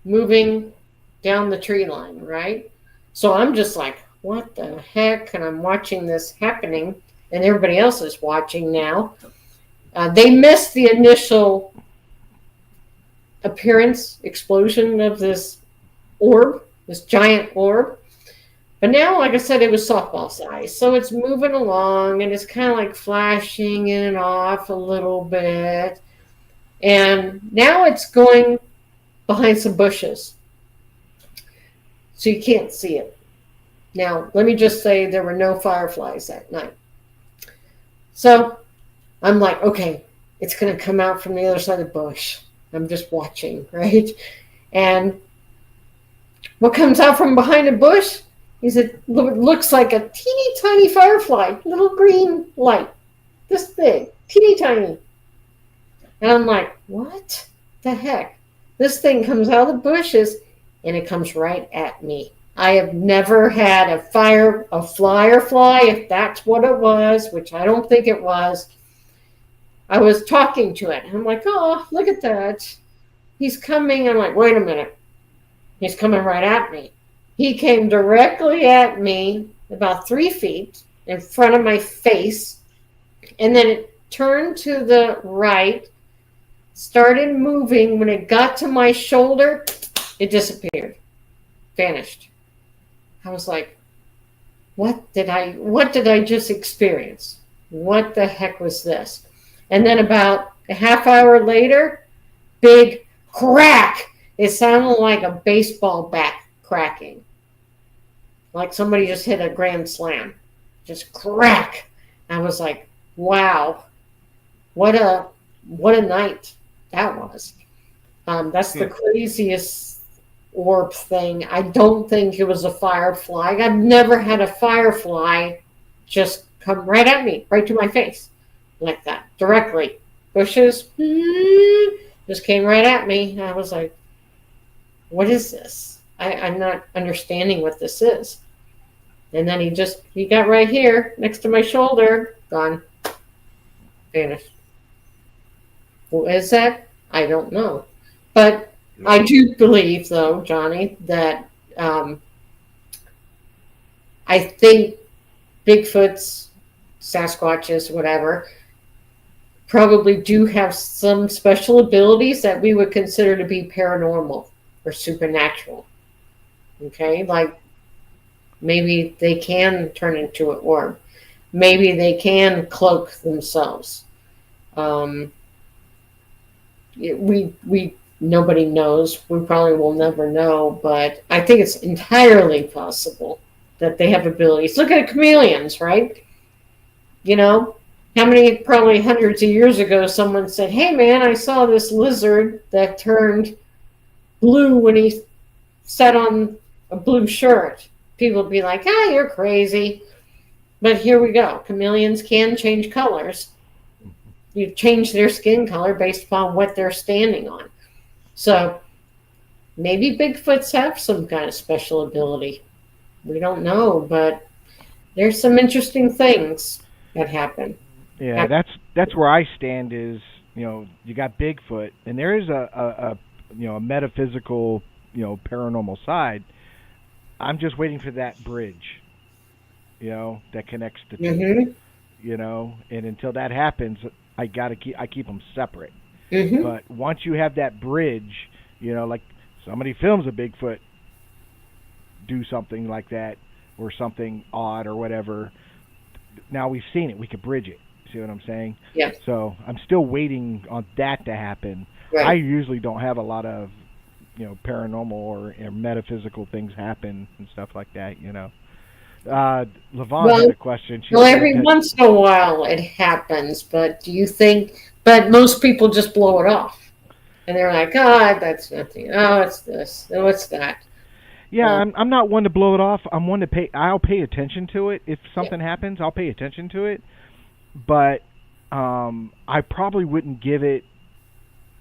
moving down the tree line, right? So I'm just like, what the heck? And I'm watching this happening, and everybody else is watching now. They missed the initial appearance, explosion of this orb, this giant orb. But now, like I said, it was softball size. So it's moving along, and it's kind of like flashing in and off a little bit. And now it's going behind some bushes. So you can't see it. Now, let me just say there were no fireflies that night. So I'm like, okay, it's going to come out from the other side of the bush. I'm just watching, right? And what comes out from behind a bush is it looks like a teeny tiny firefly, little green light, this big, teeny tiny. And I'm like, what the heck? This thing comes out of the bushes and it comes right at me. I have never had a fly, if that's what it was, which I don't think it was. I was talking to it. And I'm like, oh, look at that. He's coming. I'm like, wait a minute. He's coming right at me. He came directly at me about 3 feet in front of my face. And then it turned to the right, started moving. When it got to my shoulder, it disappeared, vanished. I was like, what did I just experience? What the heck was this? And then about a half hour later, big crack. It sounded like a baseball bat cracking. Like somebody just hit a grand slam. Just crack. I was like, wow. What a night that was. That's the craziest orb thing. I don't think it was a firefly. I've never had a firefly just come right at me, right to my face, like that, directly. Bushes, just came right at me. I was like, what is this? I'm not understanding what this is. And then he got right here, next to my shoulder, gone, vanished. What is that? I don't know. But I do believe, though, Johnny, that I think Bigfoots, Sasquatches, whatever, probably do have some special abilities that we would consider to be paranormal or supernatural. Okay? Like maybe they can turn into an orb. Maybe they can cloak themselves. Nobody knows. We probably will never know, but I think it's entirely possible that they have abilities. Look at chameleons, right? You know, how many, probably hundreds of years ago, someone said, hey man, I saw this lizard that turned blue when he sat on a blue shirt. people would be like, you're crazy. But here we go. Chameleons can change colors. You change their skin color based upon what they're standing on. So maybe Bigfoots have some kind of special ability. We don't know, but there's some interesting things that happen. Yeah, that's where I stand. Is you got Bigfoot, and there is a metaphysical paranormal side. I'm just waiting for that bridge, that connects the two. And until that happens, I keep them separate. But once you have that bridge, like somebody films a Bigfoot do something like that or something odd or whatever, now we've seen it, we could bridge it. See what I'm saying? Yeah. So I'm still waiting on that to happen. Right. I usually don't have a lot of paranormal or metaphysical things happen and stuff like that. Lavon had a question. Every once in a while it happens, but do you think? But most people just blow it off, and they're like, that's nothing. Oh, it's this. Oh, it's that. Yeah, I'm not one to blow it off. I'm one to pay. I'll pay attention to it. If something happens, I'll pay attention to it. But I probably wouldn't give it.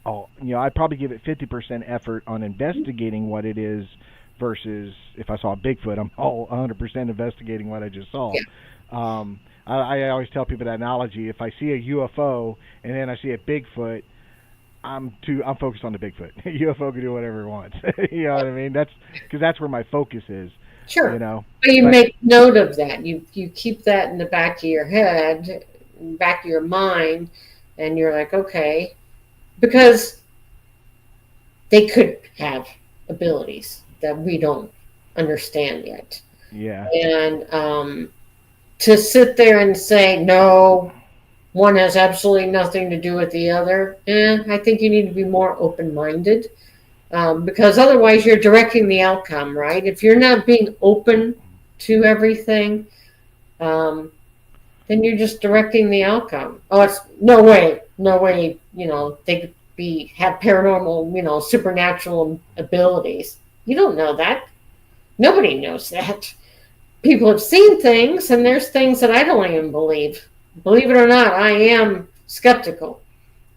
I'd probably give it 50% effort on investigating what it is versus if I saw a Bigfoot, I'm all 100% investigating what I just saw. Yeah. I always tell people that analogy. If I see a UFO and then I see a Bigfoot, I'm focused on the Bigfoot. UFO can do whatever it wants. You know what I mean? That's because that's where my focus is. Sure. But you make note of that. You keep that in the back of your head, back of your mind, and you're like, okay, because they could have abilities that we don't understand yet. Yeah. And to sit there and say, no, one has absolutely nothing to do with the other, I think you need to be more open-minded, because otherwise you're directing the outcome, right? If you're not being open to everything, then you're just directing the outcome. Oh, it's no way, they could have paranormal, supernatural abilities. You don't know that. Nobody knows that. People have seen things, and there's things that I don't even believe. Believe it or not, I am skeptical.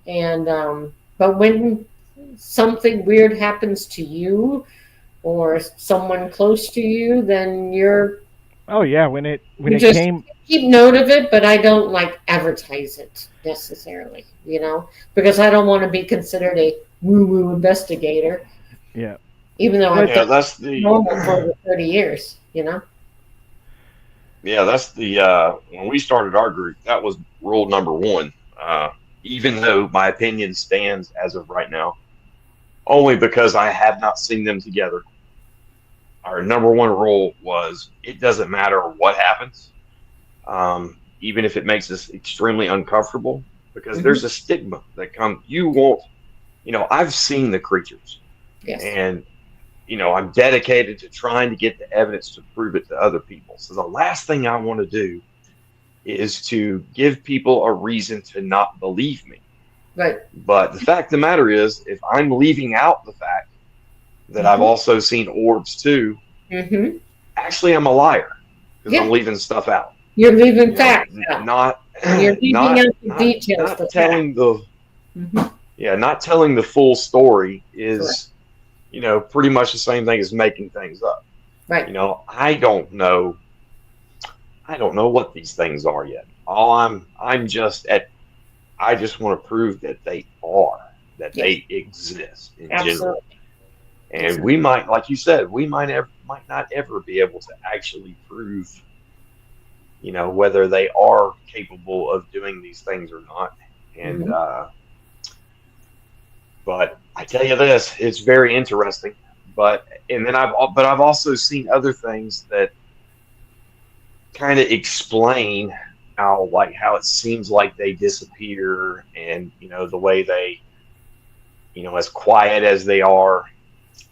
And but when something weird happens to you or someone close to you, then you're. Oh yeah, when it came. Keep note of it, but I don't advertise it necessarily, because I don't want to be considered a woo-woo investigator. Yeah. Even though I've been that's the normal for over 30 years, Yeah, that's the when we started our group, that was rule number one. Even though my opinion stands as of right now, only because I have not seen them together. Our number one rule was it doesn't matter what happens, even if it makes us extremely uncomfortable, because there's a stigma that comes. You won't, I've seen the creatures, and I'm dedicated to trying to get the evidence to prove it to other people. So the last thing I want to do is to give people a reason to not believe me. Right. But the fact of the matter is, if I'm leaving out the fact that I've also seen orbs too, actually I'm a liar because I'm leaving stuff out. You're leaving facts out. You're leaving out the details. Not telling not telling the full story is, pretty much the same thing as making things up. Right. I don't know what these things are yet. I just want to prove that they are, that they exist in general. And we might, like you said, we might not ever be able to actually prove, whether they are capable of doing these things or not. And, but I tell you this, it's very interesting. But I've also seen other things that kind of explain how it seems like they disappear, and the way they, as quiet as they are,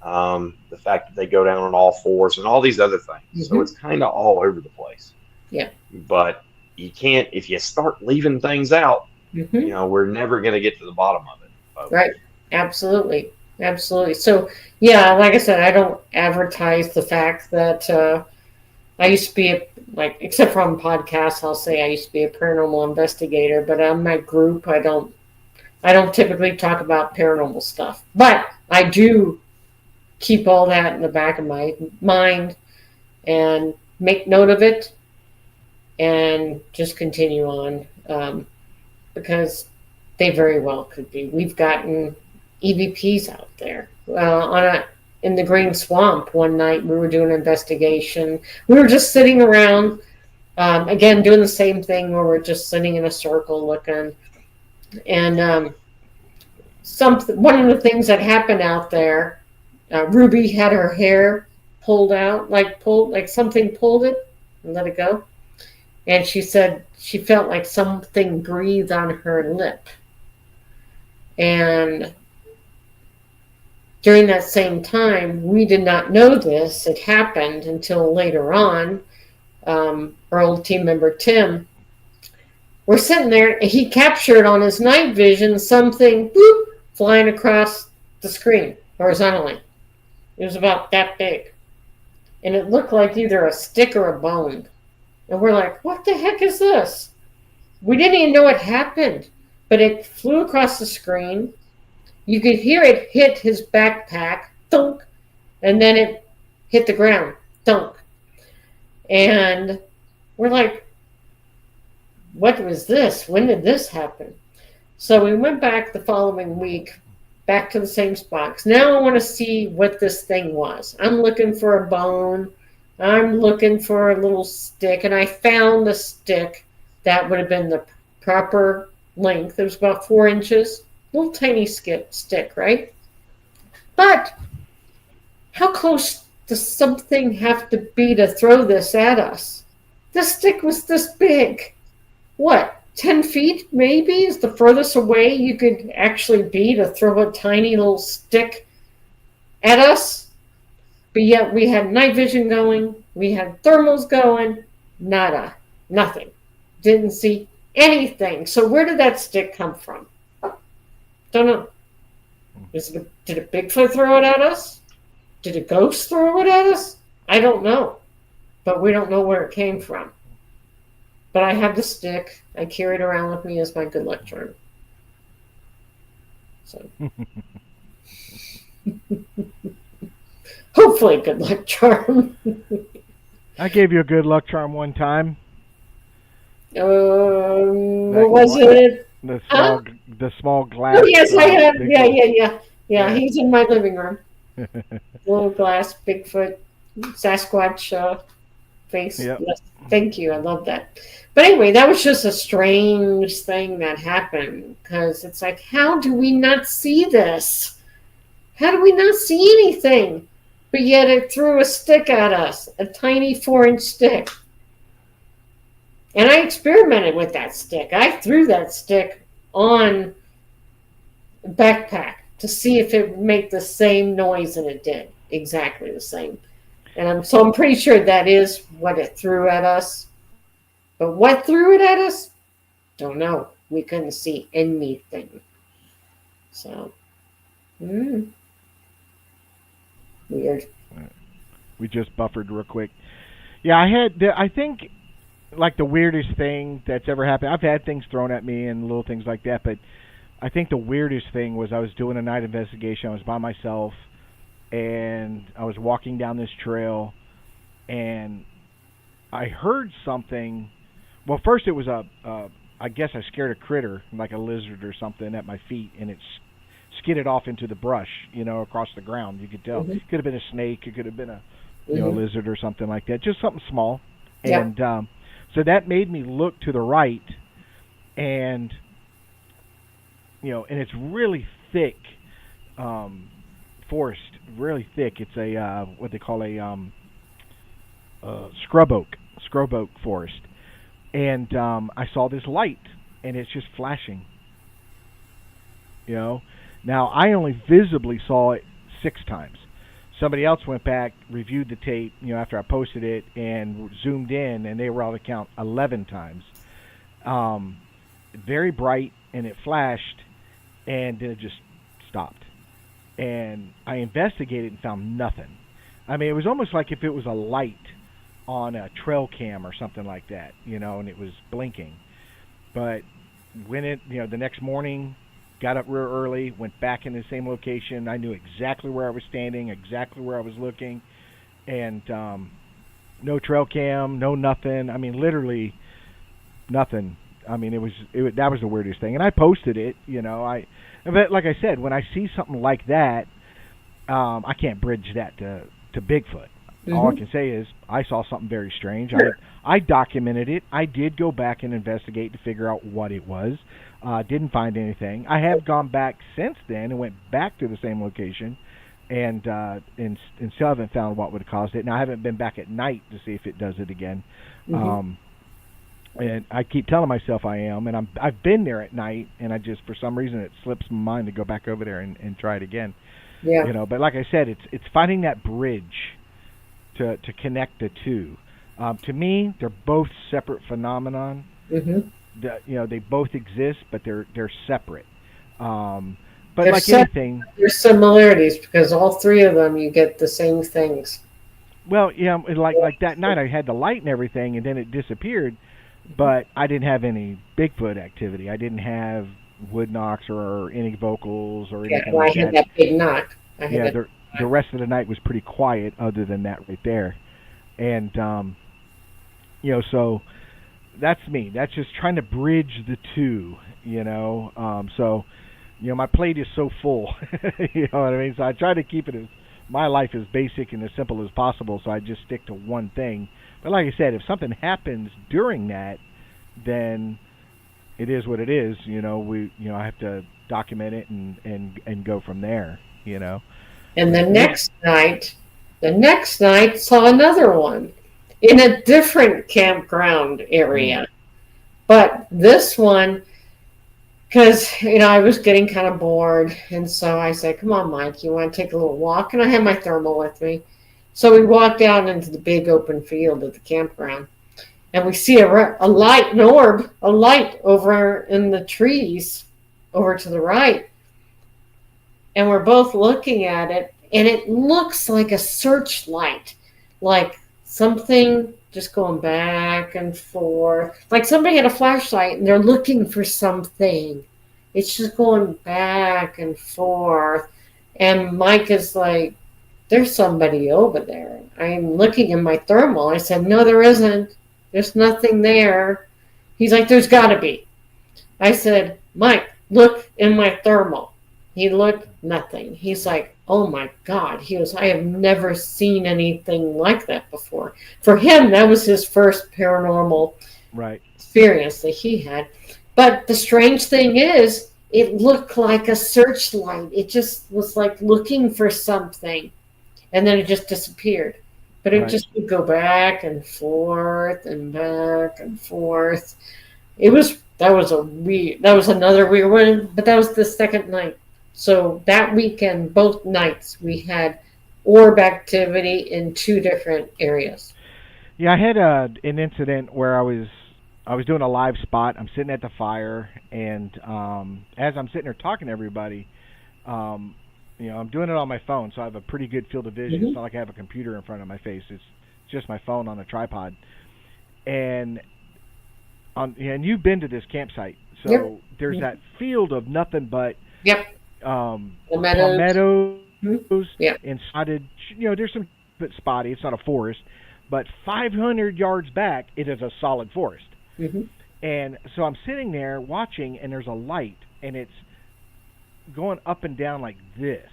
the fact that they go down on all fours and all these other things. So it's kind of all over the place. Yeah. But you can't, if you start leaving things out, we're never going to get to the bottom of it. Folks. Right. Absolutely. So, yeah, like I said, I don't advertise the fact that I used to be except for on podcasts, I'll say I used to be a paranormal investigator, but on my group, I don't typically talk about paranormal stuff, but I do keep all that in the back of my mind and make note of it and just continue on, because they very well could be. We've gotten EVPs out there. In the Green Swamp one night, we were doing an investigation. We were just sitting around, again, doing the same thing where we're just sitting in a circle looking. And one of the things that happened out there, Ruby had her hair pulled out, like something pulled it and let it go. And she said she felt like something breathed on her lip. And during that same time, we did not know this. It happened until later on. Our old team member, Tim, we're sitting there, and he captured on his night vision something boop, flying across the screen horizontally. It was about that big. And it looked like either a stick or a bone. And we're like, what the heck is this? We didn't even know it happened, but it flew across the screen. You could hear it hit his backpack, thunk, and then it hit the ground, thunk. And we're like, what was this? When did this happen? So we went back the following week, back to the same spot. Now I want to see what this thing was. I'm looking for a bone. I'm looking for a little stick, and I found the stick that would have been the proper length. It was about 4 inches, little tiny stick, right? But how close does something have to be to throw this at us? The stick was this big. What, 10 feet maybe is the furthest away you could actually be to throw a tiny little stick at us? But yet we had night vision going, we had thermals going, nada, nothing. Didn't see anything. So where did that stick come from? Don't know. Did a Bigfoot throw it at us? Did a ghost throw it at us? I don't know. But we don't know where it came from. But I have the stick. I carry it around with me as my good luck charm. So hopefully good luck charm. I gave you a good luck charm one time. What was it? The small glass. Oh, yes, I have. Yeah. He's in my living room. Little glass Bigfoot Sasquatch face. Yep. Yes, thank you. I love that. But anyway, that was just a strange thing that happened, because it's like, how do we not see this? How do we not see anything? But yet it threw a stick at us, a tiny 4-inch stick. And I experimented with that stick. I threw that stick on a backpack to see if it would make the same noise, and it did. Exactly the same. And I'm pretty sure that is what it threw at us. But what threw it at us? Don't know. We couldn't see anything. So, weird. We just buffered real quick. Yeah, I think, like, the weirdest thing that's ever happened. I've had things thrown at me and little things like that, but I think the weirdest thing was I was doing a night investigation. I was by myself, and I was walking down this trail, and I heard something. Well, first it was I guess I scared a critter, like a lizard or something, at my feet, and it skidded off into the brush, across the ground. You could tell. Mm-hmm. It could have been a snake. It could have been a lizard or something like that. Just something small. Yeah. And so that made me look to the right, and and it's really thick forest, really thick. It's a what they call a scrub oak forest. And I saw this light, and it's just flashing. Now I only visibly saw it 6 times. Somebody else went back, reviewed the tape, after I posted it, and zoomed in, and they were able to count 11 times. Very bright, and it flashed, and then it just stopped. And I investigated and found nothing. I mean, it was almost like if it was a light on a trail cam or something like that, and it was blinking. But when the next morning, got up real early, went back in the same location. I knew exactly where I was standing, exactly where I was looking, and no trail cam, no nothing. I mean, literally nothing. I mean, that was the weirdest thing. And I posted it, but like I said, when I see something like that, I can't bridge that to Bigfoot. Mm-hmm. All I can say is I saw something very strange. Sure. I documented it. I did go back and investigate to figure out what it was. Didn't find anything. I have gone back since then and went back to the same location, and still haven't found what would have caused it. Now I haven't been back at night to see if it does it again. Mm-hmm. And I keep telling myself I am, and I've been there at night, and I just, for some reason, it slips my mind to go back over there and try it again. Yeah. But like I said, it's finding that bridge to connect the two. To me, they're both separate phenomenon. Mm-hmm. They both exist, but they're separate. But they're like anything, there's similarities because all three of them you get the same things. Well, yeah, like that night I had the light and everything, and then it disappeared. But I didn't have any Bigfoot activity. I didn't have wood knocks or any vocals or anything like that. I had that big knock. The rest of the night was pretty quiet other than that right there. And, so that's me. That's just trying to bridge the two, So, my plate is so full, you know what I mean? So I try to keep it my life as basic and as simple as possible, so I just stick to one thing. But like I said, if something happens during that, then it is what it is. I have to document it and go from there. And the next night saw another one in a different campground area. But this one, because, I was getting kind of bored. And so I said, come on, Mike, you want to take a little walk? And I had my thermal with me. So we walked out into the big open field at the campground. And we see a light, an orb, a light over in the trees over to the right. And we're both looking at it. And it looks like a searchlight, like something just going back and forth. Like somebody had a flashlight and they're looking for something. It's just going back and forth. And Mike is like, there's somebody over there. I'm looking in my thermal. I said, no, there isn't. There's nothing there. He's like, there's got to be. I said, Mike, look in my thermal. He looked, nothing. He's like, oh my God. He goes, I have never seen anything like that before. For him, that was his first paranormal experience that he had. But the strange thing is, it looked like a searchlight. It just was like looking for something. And then it just disappeared. But it just would go back and forth and back and forth. That was another weird one, but that was the second night. So that weekend, both nights, we had orb activity in two different areas. Yeah, I had an incident where I was doing a live spot. I'm sitting at the fire, and as I'm sitting there talking to everybody, I'm doing it on my phone, so I have a pretty good field of vision. Mm-hmm. It's not like I have a computer in front of my face. It's just my phone on a tripod. And you've been to this campsite, so there's that field of nothing but palmettos and spotted. There's some bit spotty. It's not a forest, but 500 yards back, it is a solid forest. Mm-hmm. And so I'm sitting there watching, and there's a light, and it's going up and down like this.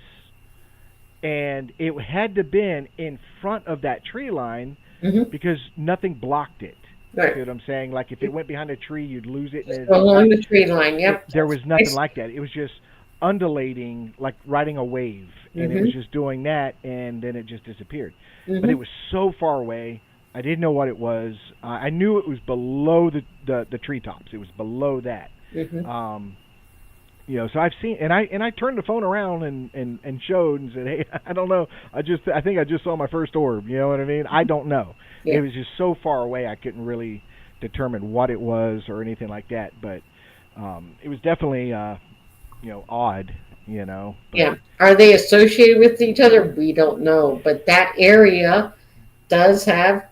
And it had to been in front of that tree line because nothing blocked it. Right. See what I'm saying? Like if it went behind a tree, you'd lose it. Along the tree line, There was nothing like that. It was just undulating, like riding a wave. And it was just doing that, and then it just disappeared. Mm-hmm. But it was so far away, I didn't know what it was. I knew it was below the treetops. It was below that. Mm-hmm. So I've seen, and I turned the phone around and showed and said, hey, I don't know. I think I just saw my first orb. You know what I mean? I don't know. Yeah. It was just so far away, I couldn't really determine what it was or anything like that. But it was definitely, odd. But, yeah. Are they associated with each other? We don't know. But that area does have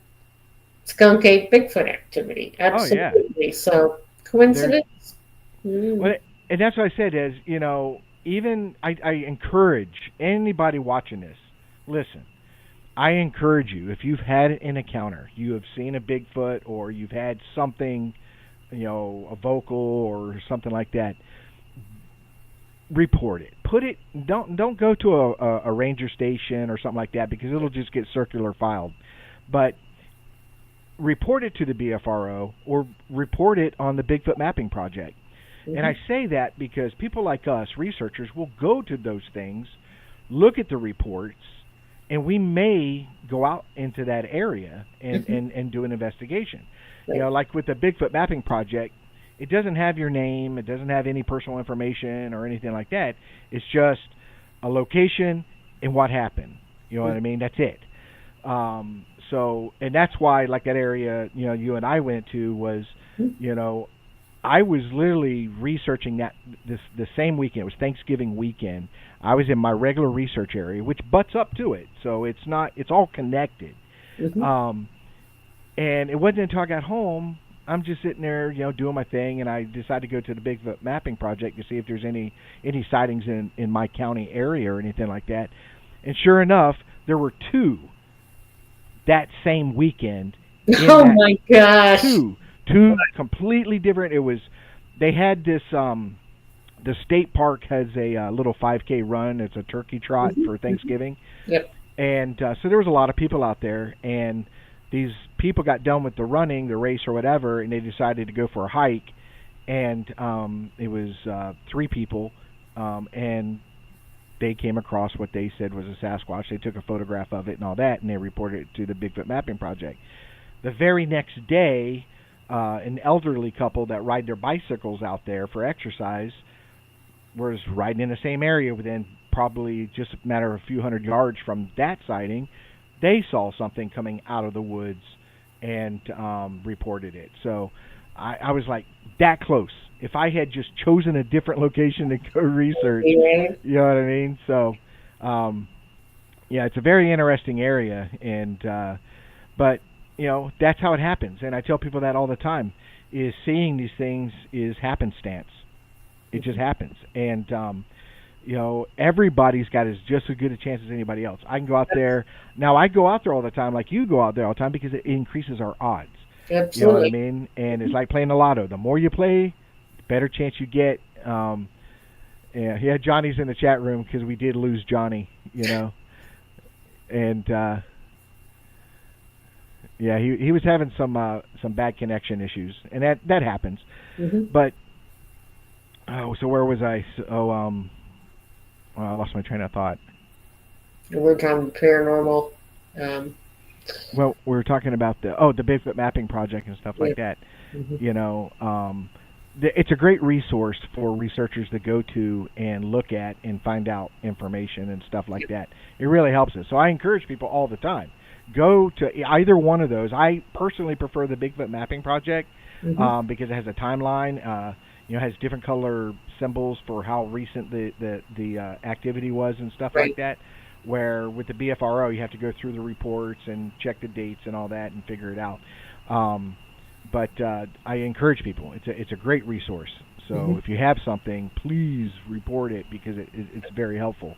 skunk ape Bigfoot activity. Absolutely. So coincidence? Well, and that's what I said is, even I encourage anybody watching this, listen, I encourage you, if you've had an encounter, you have seen a Bigfoot or you've had something, a vocal or something like that, report it. Put it. Don't go to a ranger station or something like that because it'll just get circular filed. But report it to the BFRO or report it on the Bigfoot Mapping Project. Mm-hmm. And I say that because people like us, researchers, will go to those things, look at the reports, and we may go out into that area and do an investigation. Right. Like with the Bigfoot Mapping Project, it doesn't have your name, it doesn't have any personal information or anything like that. It's just a location and what happened. You know what I mean? That's it. So, and that's why, like that area, you and I went to was, I was literally researching the same weekend. It was Thanksgiving weekend. I was in my regular research area, which butts up to it. So it's all connected. Mm-hmm. And it wasn't until I got home, I'm just sitting there, doing my thing, and I decided to go to the Bigfoot Mapping Project to see if there's any sightings in my county area or anything like that. And sure enough, there were two that same weekend. Oh my gosh! Two completely different. They had this. The state park has a little 5K run. It's a turkey trot for Thanksgiving. Yep. And so there was a lot of people out there, and these people got done with the running, the race or whatever, and they decided to go for a hike. And it was 3 people, and they came across what they said was a Sasquatch. They took a photograph of it and all that, and they reported it to the Bigfoot Mapping Project. The very next day, an elderly couple that ride their bicycles out there for exercise was riding in the same area within probably just a matter of a few hundred yards from that sighting. They saw something coming out of the woods and reported it. So I was like that close. If I had just chosen a different location to go research, you know what I mean? So, it's a very interesting area, and but that's how it happens. And I tell people that all the time: is seeing these things is happenstance. It just happens, and everybody's got just as good a chance as anybody else. I can go out there. Now, I go out there all the time, like you go out there all the time, because it increases our odds. Absolutely. You know what I mean? And it's like playing the lotto. The more you play, the better chance you get. Johnny's in the chat room because we did lose Johnny, and he was having some bad connection issues, and that happens. Mm-hmm. But so where was I? I lost my train of thought. We're talking paranormal. Well, we were talking about the Bigfoot Mapping Project and stuff like that. Mm-hmm. It's a great resource for researchers to go to and look at and find out information and stuff like that. It really helps us. So I encourage people all the time, go to either one of those. I personally prefer the Bigfoot Mapping Project because it has a timeline. Has different color symbols for how recent the activity was and stuff like that. Where with the BFRO, you have to go through the reports and check the dates and all that and figure it out. But I encourage people. It's a great resource. So if you have something, please report it because it's very helpful.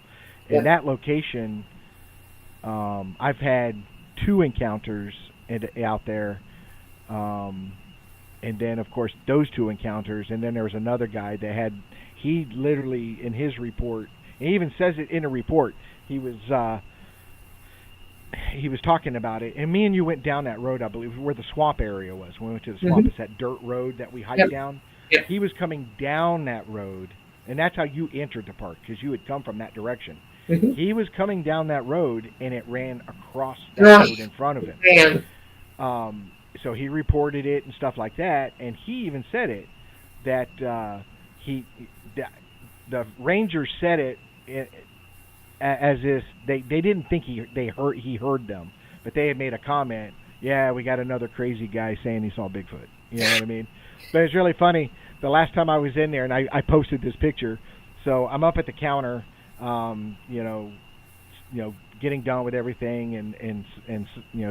In that location, I've had 2 encounters out there. And then, of course, those 2 encounters. And then there was another guy that he literally, in his report, and he even says it in a report, he was talking about it. And me and you went down that road, I believe, where the swamp area was. When we went to the swamp, it's that dirt road that we hiked down. Yep. He was coming down that road, and that's how you entered the park, because you had come from that direction. Mm-hmm. He was coming down that road, and it ran across that road in front of him. So he reported it and stuff like that, and he even said it that the rangers said it as if they didn't think he heard them, but they had made a comment. Yeah, we got another crazy guy saying he saw Bigfoot. You know what I mean? But it's really funny. The last time I was in there, and I posted this picture. So I'm up at the counter, getting done with everything and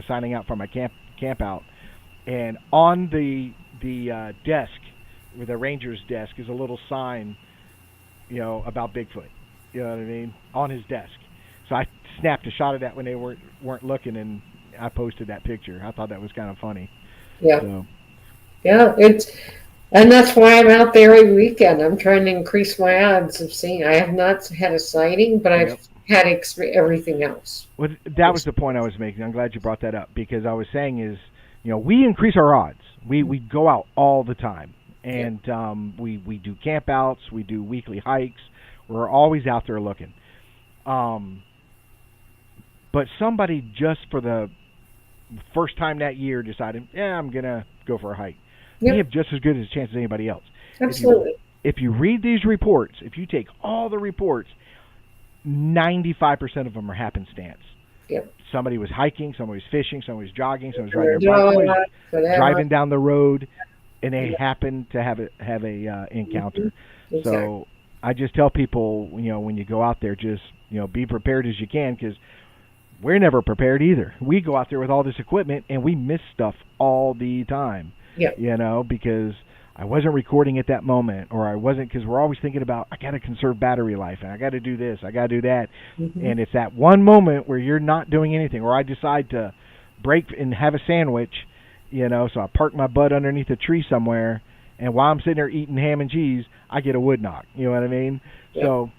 signing out for my camp out. and on the desk, with the ranger's desk, is a little sign, about Bigfoot. You know what I mean? On his desk. So I snapped a shot of that when they weren't looking, and I posted that picture. I thought that was kind of funny. Yeah. So. Yeah, and that's why I'm out there every weekend. I'm trying to increase my odds of seeing. I have not had a sighting, but I've had everything else. Well, that was the point I was making. I'm glad you brought that up, because I was saying is, we increase our odds. We go out all the time, and we do camp outs, we do weekly hikes. We're always out there looking. But somebody just for the first time that year decided, I'm gonna go for a hike. Yep. We have just as good a chance as anybody else. Absolutely. If you read these reports, if you take all the reports, 95% of them are happenstance. Yep. Somebody was hiking, somebody was fishing, somebody was jogging, somebody was riding their bike, driving down the road, and they happened to have a encounter. Exactly. So I just tell people, when you go out there, just be prepared as you can, because we're never prepared either. We go out there with all this equipment and we miss stuff all the time. Yeah. Because I wasn't recording at that moment, or I wasn't, because we're always thinking about, I got to conserve battery life, and I got to do this, I got to do that. Mm-hmm. And it's that one moment where you're not doing anything, or I decide to break and have a sandwich, so I park my butt underneath a tree somewhere, and while I'm sitting there eating ham and cheese, I get a wood knock. You know what I mean? Yeah. So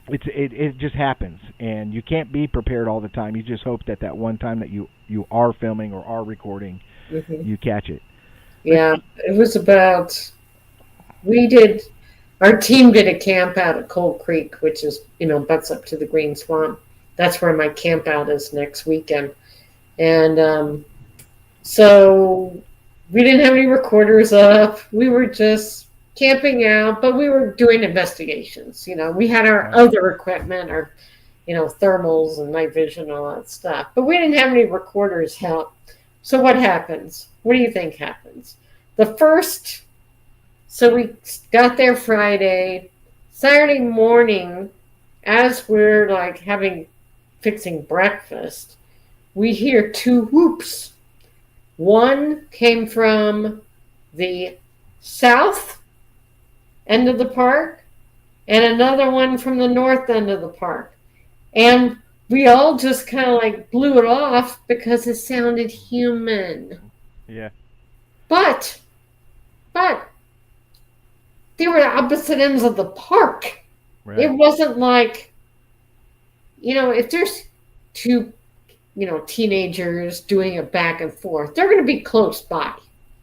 it just happens, and you can't be prepared all the time. You just hope that one time that you are filming or are recording, you catch it. Yeah, it was about, our team did a camp out at Cold Creek, which is, butts up to the Green Swamp. That's where my camp out is next weekend. And so we didn't have any recorders up. We were just camping out, but we were doing investigations. We had our other equipment, our, thermals and night vision and all that stuff. But we didn't have any recorders help. So what happens? What do you think happens? So we got there Friday. Saturday morning, as we're fixing breakfast, we hear two whoops. One came from the south end of the park, and another one from the north end of the park. And we all just kind of blew it off because it sounded human. Yeah. But they were the opposite ends of the park. Right. It wasn't if there's two, teenagers doing a back and forth, they're going to be close by.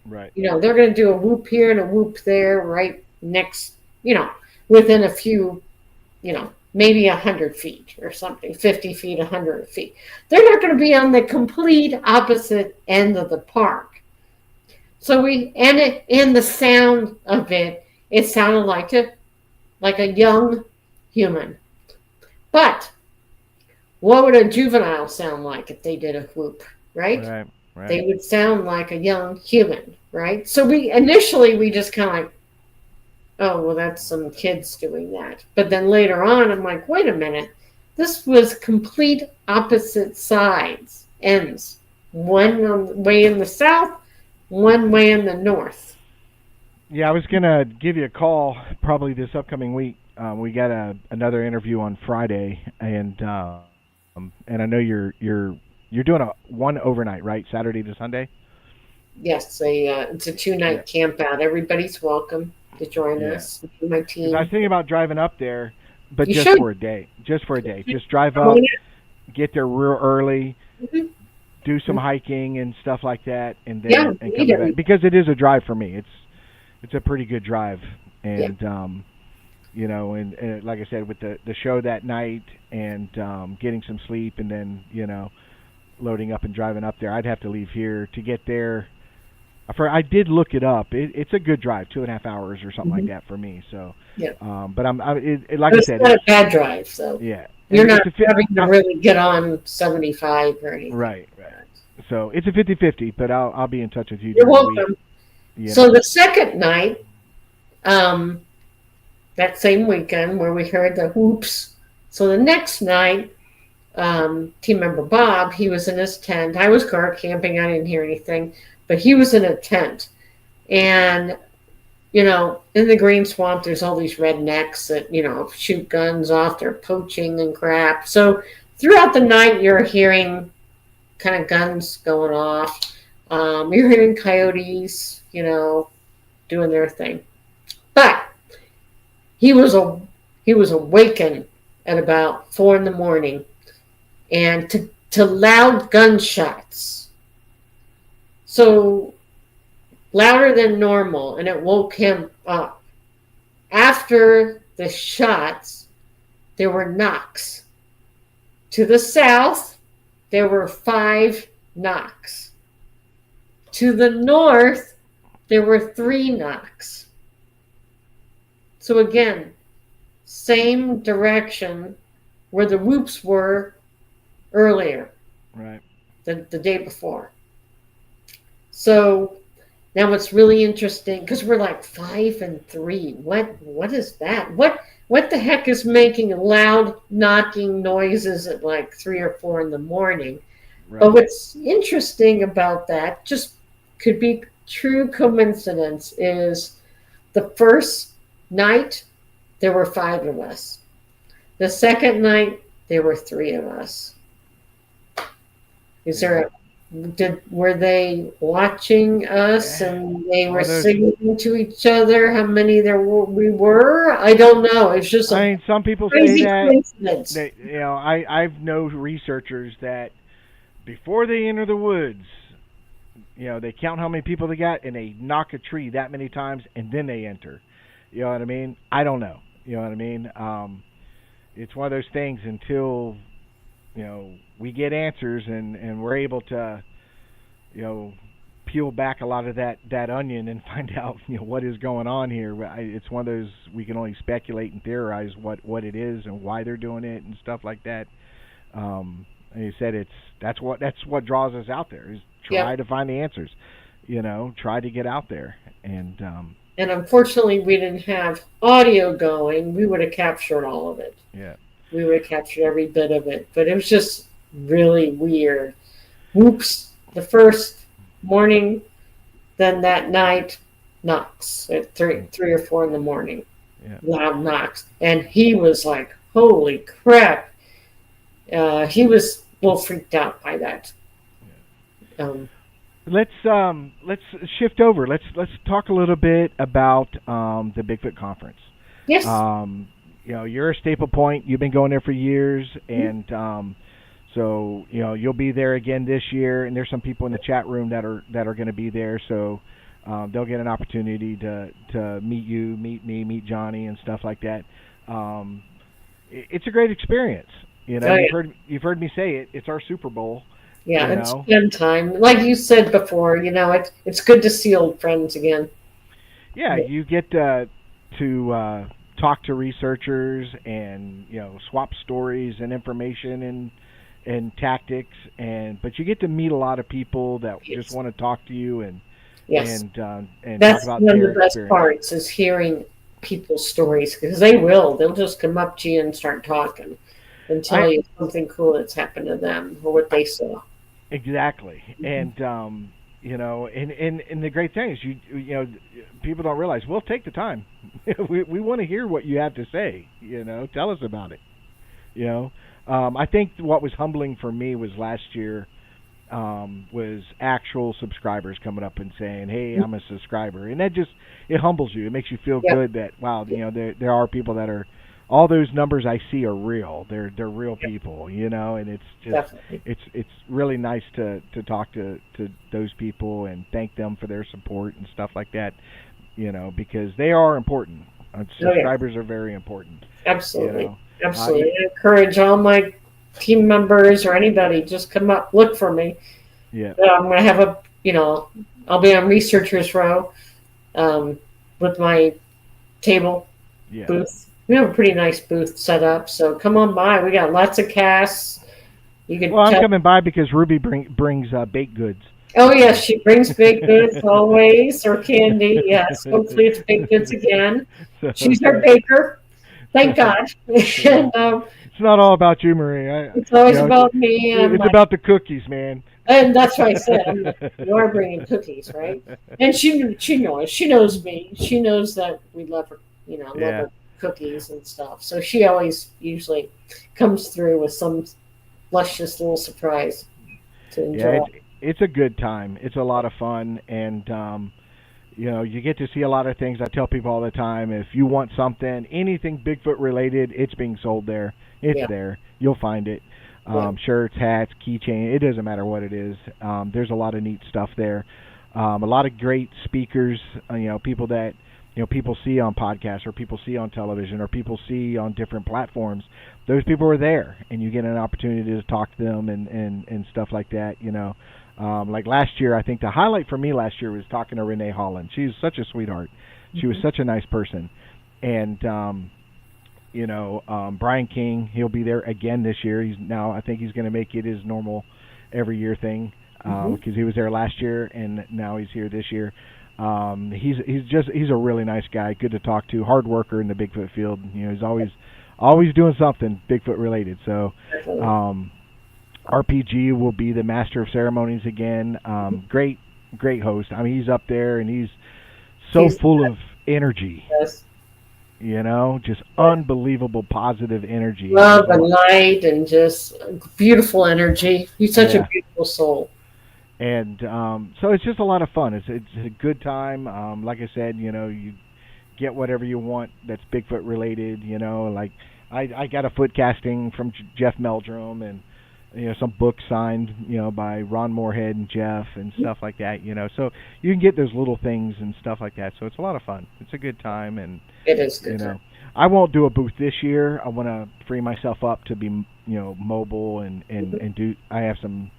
Right. They're going to do a whoop here and a whoop there, right next, within a few, maybe 100 feet or something, 50 feet, 100 feet. They're not going to be on the complete opposite end of the park. So and the sound of it sounded like a young human. But what would a juvenile sound like if they did a whoop, right? Right. They would sound like a young human, right? So we just kind of oh, well, that's some kids doing that. But then later on, I'm like, wait a minute. This was complete opposite ends. One way in the south, one way in the north. Yeah, I was going to give you a call probably this upcoming week. We got another interview on Friday, and I know you're doing one overnight, right? Saturday to Sunday? Yes, it's a 2-night camp out. Everybody's welcome to join us. My team. I was thinking about driving up there, but for a day. Just for a day. Just drive up, get there real early, do some hiking and stuff like that, and then and come back. Because it is a drive for me. It's a pretty good drive, and and like I said, with the show that night and getting some sleep, and then loading up and driving up there, I'd have to leave here to get there. I did look it up. It's a good drive, 2.5 hours or something like that for me. So, but I said, it's not a bad drive. So you're not having to really get on 75 or anything. Right. So it's a 50-50, but I'll be in touch with you. You're welcome. So the second night, that same weekend where we heard the whoops. So the next night, team member Bob, he was in his tent. I was car camping. I didn't hear anything. but he was in a tent. And, you know, in the green swamp, there's all these rednecks that, you know, shoot guns off. They're poaching and crap. So throughout the night, you're hearing kind of guns going off. You're hearing coyotes, you know, doing their thing. But he was awakened at about 4 a.m. and to loud gunshots. So louder than normal, and it woke him up. After the shots, there were knocks. To the south, there were 5 knocks. To the north, there were 3 knocks. So again, same direction where the whoops were earlier, right? The day before. So now what's really interesting, because we're like 5 and 3. What is that? What the heck is making loud knocking noises at like 3 or 4 in the morning? Right. But what's interesting about that, just could be true coincidence, is the first night there were 5 of us. The second night there were 3 of us. Were they watching us and they were signaling to each other how many we were? I don't know. It's just some people say that you know, I've known researchers that before they enter the woods, you know, they count how many people they got and they knock a tree that many times and then they enter. You know what I mean? I don't know. You know what I mean? It's one of those things until, you know, we get answers and we're able to, you know, peel back a lot of that onion and find out, you know, what is going on here. It's one of those, we can only speculate and theorize what it is and why they're doing it and stuff like that. And you said that's what draws us out there, is try to find the answers, you know, try to get out there. And unfortunately we didn't have audio going. We would have captured all of it. Yeah. We would have captured every bit of it, but it was just really weird. Whoops, the first morning, then that night, knocks at 3 or 4 in the morning. Yeah. Loud knocks. And he was like, holy crap. He was freaked out by that. Yeah. Let's shift over. Let's talk a little bit about the Bigfoot conference. Yes. You know, you're a staple point. You've been going there for years, and so you know you'll be there again this year. And there's some people in the chat room that are going to be there, so they'll get an opportunity to meet you, meet me, meet Johnny, and stuff like that. It's a great experience. You know, you've heard me say it. It's our Super Bowl. Yeah, it's fun time. Like you said before, you know, it's good to see old friends again. Yeah, you get to talk to researchers and, you know, swap stories and information and tactics, but you get to meet a lot of people that just want to talk to you and that's talk about their experience. One of the best parts is hearing people's stories, because they'll just come up to you and start talking and tell you something cool that's happened to them or what they saw. Exactly. Mm-hmm. And you know, and the great thing is you know, people don't realize we'll take the time. we want to hear what you have to say. You know, tell us about it. You know, I think what was humbling for me was last year was actual subscribers coming up and saying, "Hey, I'm a subscriber," and that just it humbles you. It makes you feel good that wow, you know, there are people that are. All those numbers I see are real. They're real people, you know, and it's just it's really nice to talk to those people and thank them for their support and stuff like that, you know, because they are important. Subscribers are very important. Absolutely, you know? Absolutely. I encourage all my team members or anybody, just come up, look for me. Yeah, I'm going to have I'll be on Researchers Row with my table booth. We have a pretty nice booth set up, so come on by. We got lots of casts. I'm coming by because Ruby brings baked goods. Oh, yes, she brings baked goods always, or candy. Yes, hopefully it's baked goods again. She's our baker. Thank God. And, It's not all about you, Marie. It's always about me. It's about the cookies, man. And that's what I said. I'm like, you are bringing cookies, right? And she knows. She knows me. She knows that we love her, love her cookies and stuff. So she always usually comes through with some luscious little surprise to enjoy. Yeah, it's a good time. It's a lot of fun, and you get to see a lot of things. I tell people all the time, if you want something, anything Bigfoot related, it's being sold there. It's there. You'll find it. Shirts, hats, keychain. It doesn't matter what it is. There's a lot of neat stuff there. A lot of great speakers. People that people see on podcasts or people see on television or people see on different platforms. Those people are there, and you get an opportunity to talk to them and stuff like that. Like last year, I think the highlight for me last year was talking to Renee Holland. She's such a sweetheart. She was such a nice person, and Brian King, he'll be there again this year. I think he's going to make it his normal every year thing because he was there last year and now he's here this year. He's a really nice guy, good to talk to, hard worker in the Bigfoot field. He's always doing something Bigfoot related. So RPG will be the master of ceremonies again. Great host. I mean, he's up there and he's full of energy. Yes. Just unbelievable positive energy. Love and light and just beautiful energy. He's such a beautiful soul. And so it's just a lot of fun. It's a good time. Like I said, you get whatever you want that's Bigfoot related. Like I got a foot casting from Jeff Meldrum and some books signed by Ron Moorhead and Jeff and stuff like that. So you can get those little things and stuff like that. So it's a lot of fun. It's a good time, and it is good time. I won't do a booth this year. I want to free myself up to be mobile and do. I have some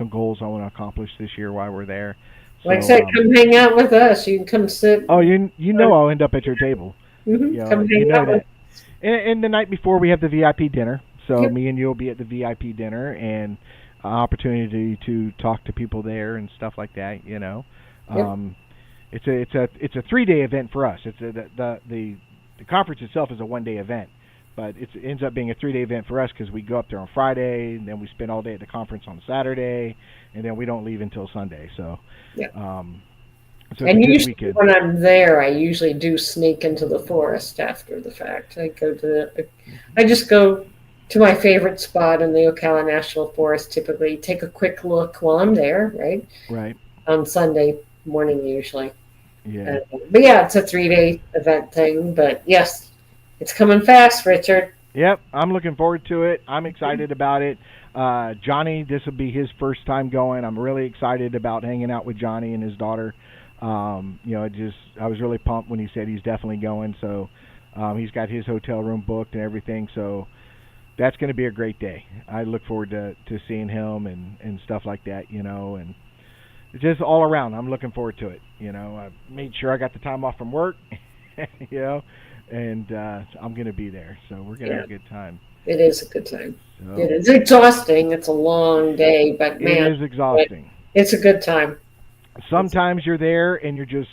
goals I want to accomplish this year while we're there. So, like I said, come hang out with us. You can come sit. Oh, I'll end up at your table. Come hang out with us. And the night before we have the VIP dinner. So me and you will be at the VIP dinner and opportunity to talk to people there and stuff like that. It's a 3-day event for us. It's the conference itself is a 1-day event, but it ends up being a 3-day event for us because we go up there on Friday and then we spend all day at the conference on Saturday and then we don't leave until Sunday. So so and usually when I'm there, I usually do sneak into the forest after the fact. I just go to my favorite spot in the Ocala National Forest, typically take a quick look while I'm there, right? Right. On Sunday morning, usually. Yeah. But it's a 3-day event thing. But yes, it's coming fast, Richard. Yep, I'm looking forward to it. I'm excited about it. Johnny, this will be his first time going. I'm really excited about hanging out with Johnny and his daughter. I was really pumped when he said he's definitely going. So he's got his hotel room booked and everything. So that's going to be a great day. I look forward to seeing him and stuff like that, and it's just all around. I'm looking forward to it. I made sure I got the time off from work, and I'm going to be there. So we're going to have a good time. It is a good time. So, it is exhausting. It's a long day, but man, it is exhausting. It's a good time. Sometimes you're there and you're just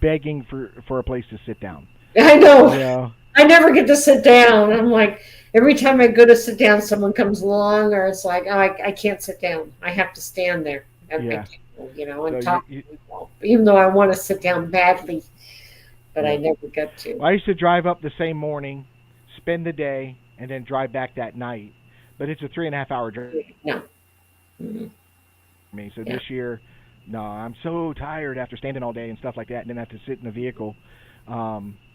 begging for a place to sit down. I know. I never get to sit down. I'm like, every time I go to sit down, someone comes along, or it's like, oh, I can't sit down. I have to stand there at my table, and talk to people. Even though I want to sit down badly, but I never get to. Well, I used to drive up the same morning, spend the day, and then drive back that night. But it's a 3.5-hour drive. No. So this year, no, I'm so tired after standing all day and stuff like that, and then I have to sit in the vehicle.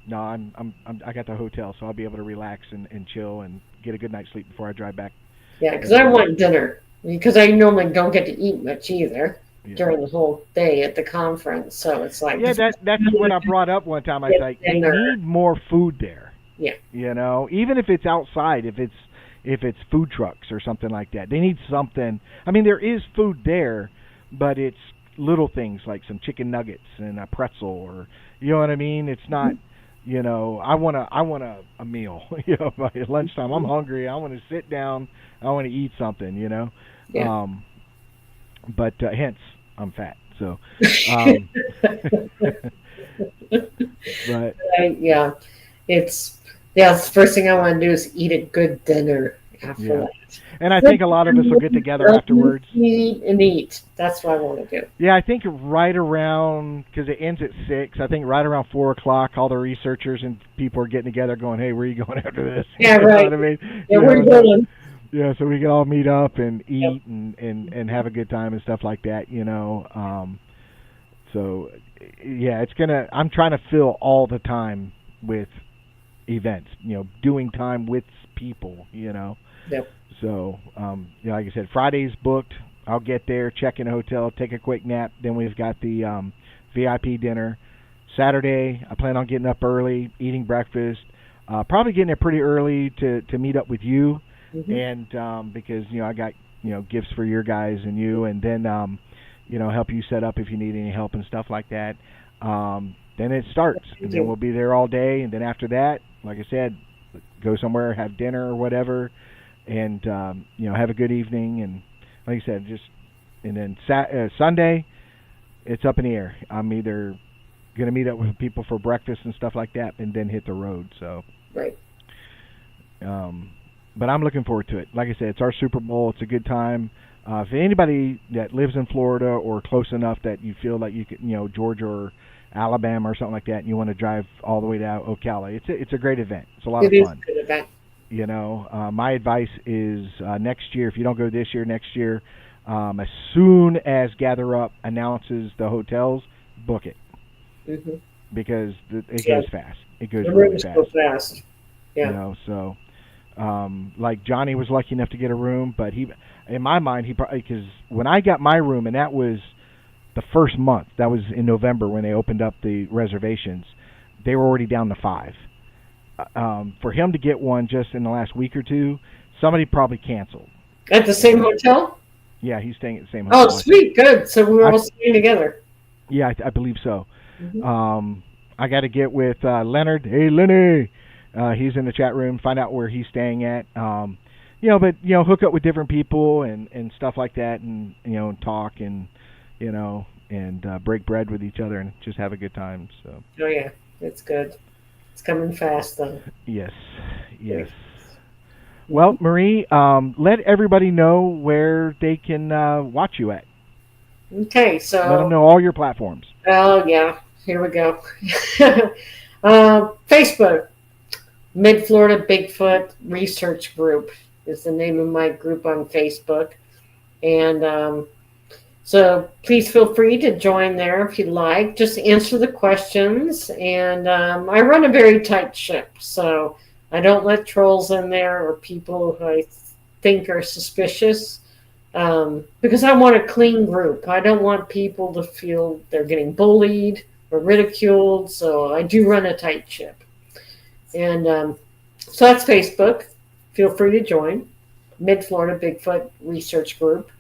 No, I got the hotel, so I'll be able to relax and chill and get a good night's sleep before I drive back. Yeah, because I want dinner. Because I normally don't get to eat much either during the whole day at the conference. So it's like... Yeah, that's what I brought up one time. I was like, they need more food there. Yeah. Even if it's outside, if it's food trucks or something like that. They need something. I mean, there is food there, but it's little things like some chicken nuggets and a pretzel, or you know what I mean? It's not, I want a meal. By lunchtime, I'm hungry. I want to sit down. I want to eat something. Yeah. But hence I'm fat. So. But yeah, it's Yeah, the first thing I want to do is eat a good dinner after Yeah. that. And I think a lot of us will get together afterwards. Eat and eat. That's what I want to do. Yeah, I think right around, because it ends at 6, I think right around 4 o'clock, all the researchers and people are getting together going, hey, where are you going after this? Yeah, You know right. what I mean? Yeah, You we're know, going. Yeah, so we can all meet up and eat Yep. and have a good time and stuff like that, you know. So, yeah, I'm trying to fill all the time with events, you know, doing time with people, you know. Yep. So, yeah, like I said, Friday's booked. I'll get there, check in a hotel, take a quick nap. Then we've got the VIP dinner. Saturday, I plan on getting up early, eating breakfast. Probably getting there pretty early to meet up with you, and because you know I got gifts for your guys and you, and then help you set up if you need any help and stuff like that. Then it starts, and then we'll be there all day, and then after that, like I said, go somewhere, have dinner or whatever, and have a good evening, and like I said, and then Sunday, it's up in the air. I'm either going to meet up with people for breakfast and stuff like that, and then hit the road. So, right. But I'm looking forward to it. Like I said, it's our Super Bowl. It's a good time. If anybody that lives in Florida or close enough that you feel like you could, Georgia or Alabama or something like that, and you want to drive all the way to Ocala, it's a great event. It's a lot of fun. It is a good event. My advice is next year, if you don't go this year, next year, as soon as Gather Up announces the hotels, book it. Mm-hmm. Because it goes fast. It goes really fast. So fast. Yeah. So like Johnny was lucky enough to get a room, but in my mind, because when I got my room, and that was the first month, that was in November when they opened up the reservations, they were already down to 5. For him to get one just in the last week or two, somebody probably canceled. At the same hotel? Yeah, he's staying at the same hotel. Oh, sweet, good. So we were all staying together. Yeah, I believe so. Mm-hmm. I got to get with Leonard. Hey, Lenny. He's in the chat room. Find out where he's staying at. But hook up with different people and stuff like that, and talk and break bread with each other and just have a good time. So. Oh yeah, it's good. It's coming fast though. Yes. Well, Marie, let everybody know where they can watch you at. Okay, so let them know all your platforms. Oh yeah, here we go. Facebook, Mid-Florida Bigfoot Research Group is the name of my group on Facebook, and so please feel free to join there if you'd like. Just answer the questions, and I run a very tight ship, so I don't let trolls in there or people who I think are suspicious. Because I want a clean group. I don't want people to feel they're getting bullied or ridiculed, so I do run a tight ship. And so that's Facebook. Feel free to join. Mid-Florida Bigfoot Research Group.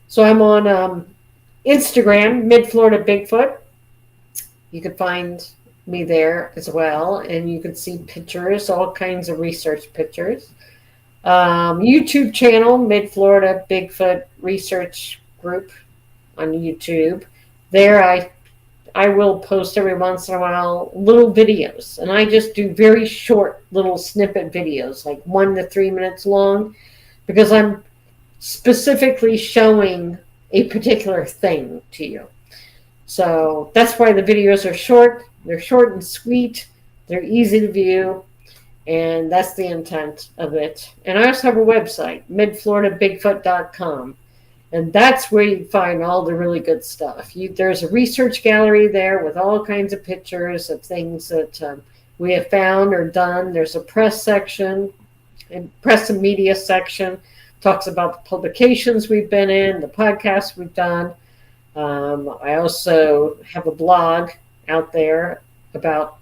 So I'm on Instagram, Mid-Florida Bigfoot. You can find me there as well, and you can see pictures, all kinds of research pictures. YouTube channel, Mid-Florida Bigfoot Research Group on YouTube. There I will post every once in a while little videos, and I just do very short little snippet videos, like 1 to 3 minutes long, because I'm specifically showing a particular thing to you. So that's why the videos are short. They're short and sweet. They're easy to view. And that's the intent of it. And I also have a website, midfloridabigfoot.com. And that's where you find all the really good stuff. There's a research gallery there with all kinds of pictures of things that we have found or done. There's a press section, and press and media section. Talks about the publications we've been in, the podcasts we've done. I also have a blog out there about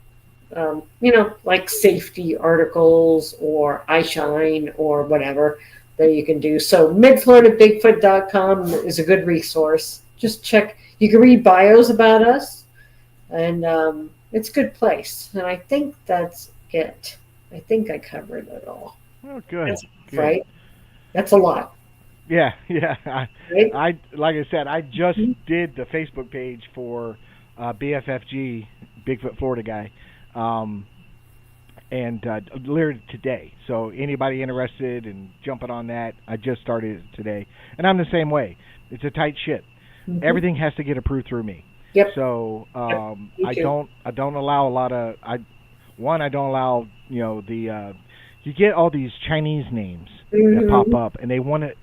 like safety articles or iShine or whatever that you can do. So midfloridabigfoot.com is a good resource. Just check. You can read bios about us, and it's a good place. And I think that's it. I think I covered it all. Oh, good. Right? That's a lot. Yeah. I like I said, I just did the Facebook page for BFFG, Bigfoot Florida guy. and literally today. So anybody interested in jumping on that, I just started it today, and I'm the same way. It's a tight ship. Mm-hmm. Everything has to get approved through me. Yep. So Yep. I don't allow a lot of I don't allow the you get all these Chinese names that pop up, and they want to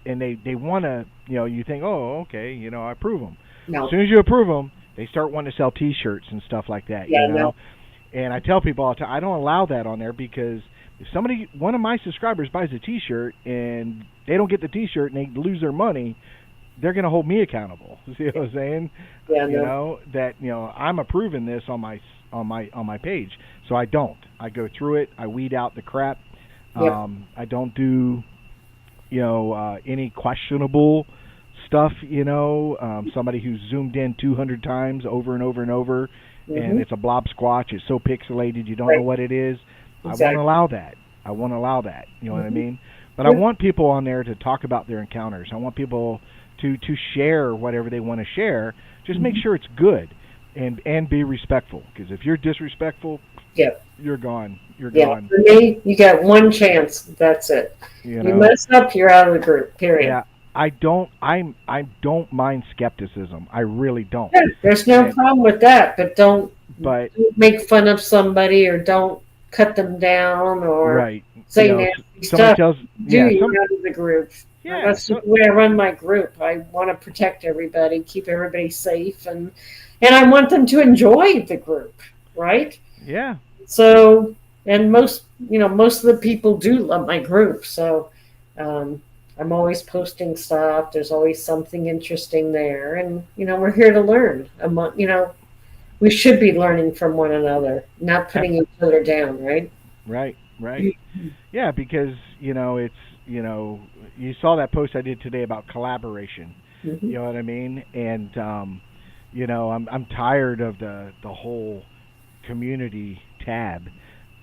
you think, oh, okay, I approve them. No. As soon as you approve them, they start wanting to sell T-shirts and stuff like that. Yeah, No. And I tell people all the time, I don't allow that on there, because if one of my subscribers buys a T-shirt and they don't get the T-shirt and they lose their money, they're going to hold me accountable. See what I'm saying? Yeah, That I'm approving this on my page, so I don't. I go through it. I weed out the crap. Yep. I don't do any questionable stuff. Somebody who's zoomed in 200 times over and over and over, and it's a blob squatch. It's so pixelated you don't know what it is. Exactly. I won't allow that. You know what I mean? But I want people on there to talk about their encounters. I want people to share whatever they want to share. Just make sure it's good, and be respectful. Because if you're disrespectful, you're gone. You're gone. For me, you got one chance. That's it. You mess up, you're out of the group. Period. Yeah. I don't mind skepticism. I really don't. Yeah, there's no problem with that, but don't make fun of somebody, or don't cut them down, or say nasty stuff. Out of the group. Yeah, that's the way I run my group. I want to protect everybody, keep everybody safe, and I want them to enjoy the group, right? Yeah. So, and most of the people do love my group, so I'm always posting stuff. There's always something interesting there, and we're here to learn. We should be learning from one another, not putting each other down, right? Right. Yeah, because it's you saw that post I did today about collaboration. You know what I mean? And I'm tired of the whole community tab.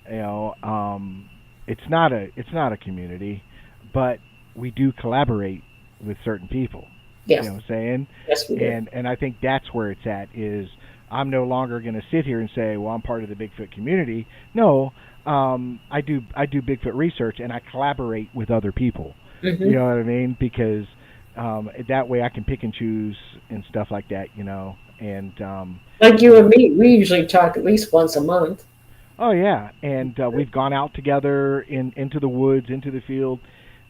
It's not a community, but we do collaborate with certain people. Yes. You know what I'm saying? Yes, we do. And I think that's where it's at. Is I'm no longer going to sit here and say, well, I'm part of the Bigfoot community. No, I do Bigfoot research, and I collaborate with other people. You know what I mean? Because that way I can pick and choose and stuff like that. And like you and me, we usually talk at least once a month. Oh yeah, and we've gone out together into the woods, into the field.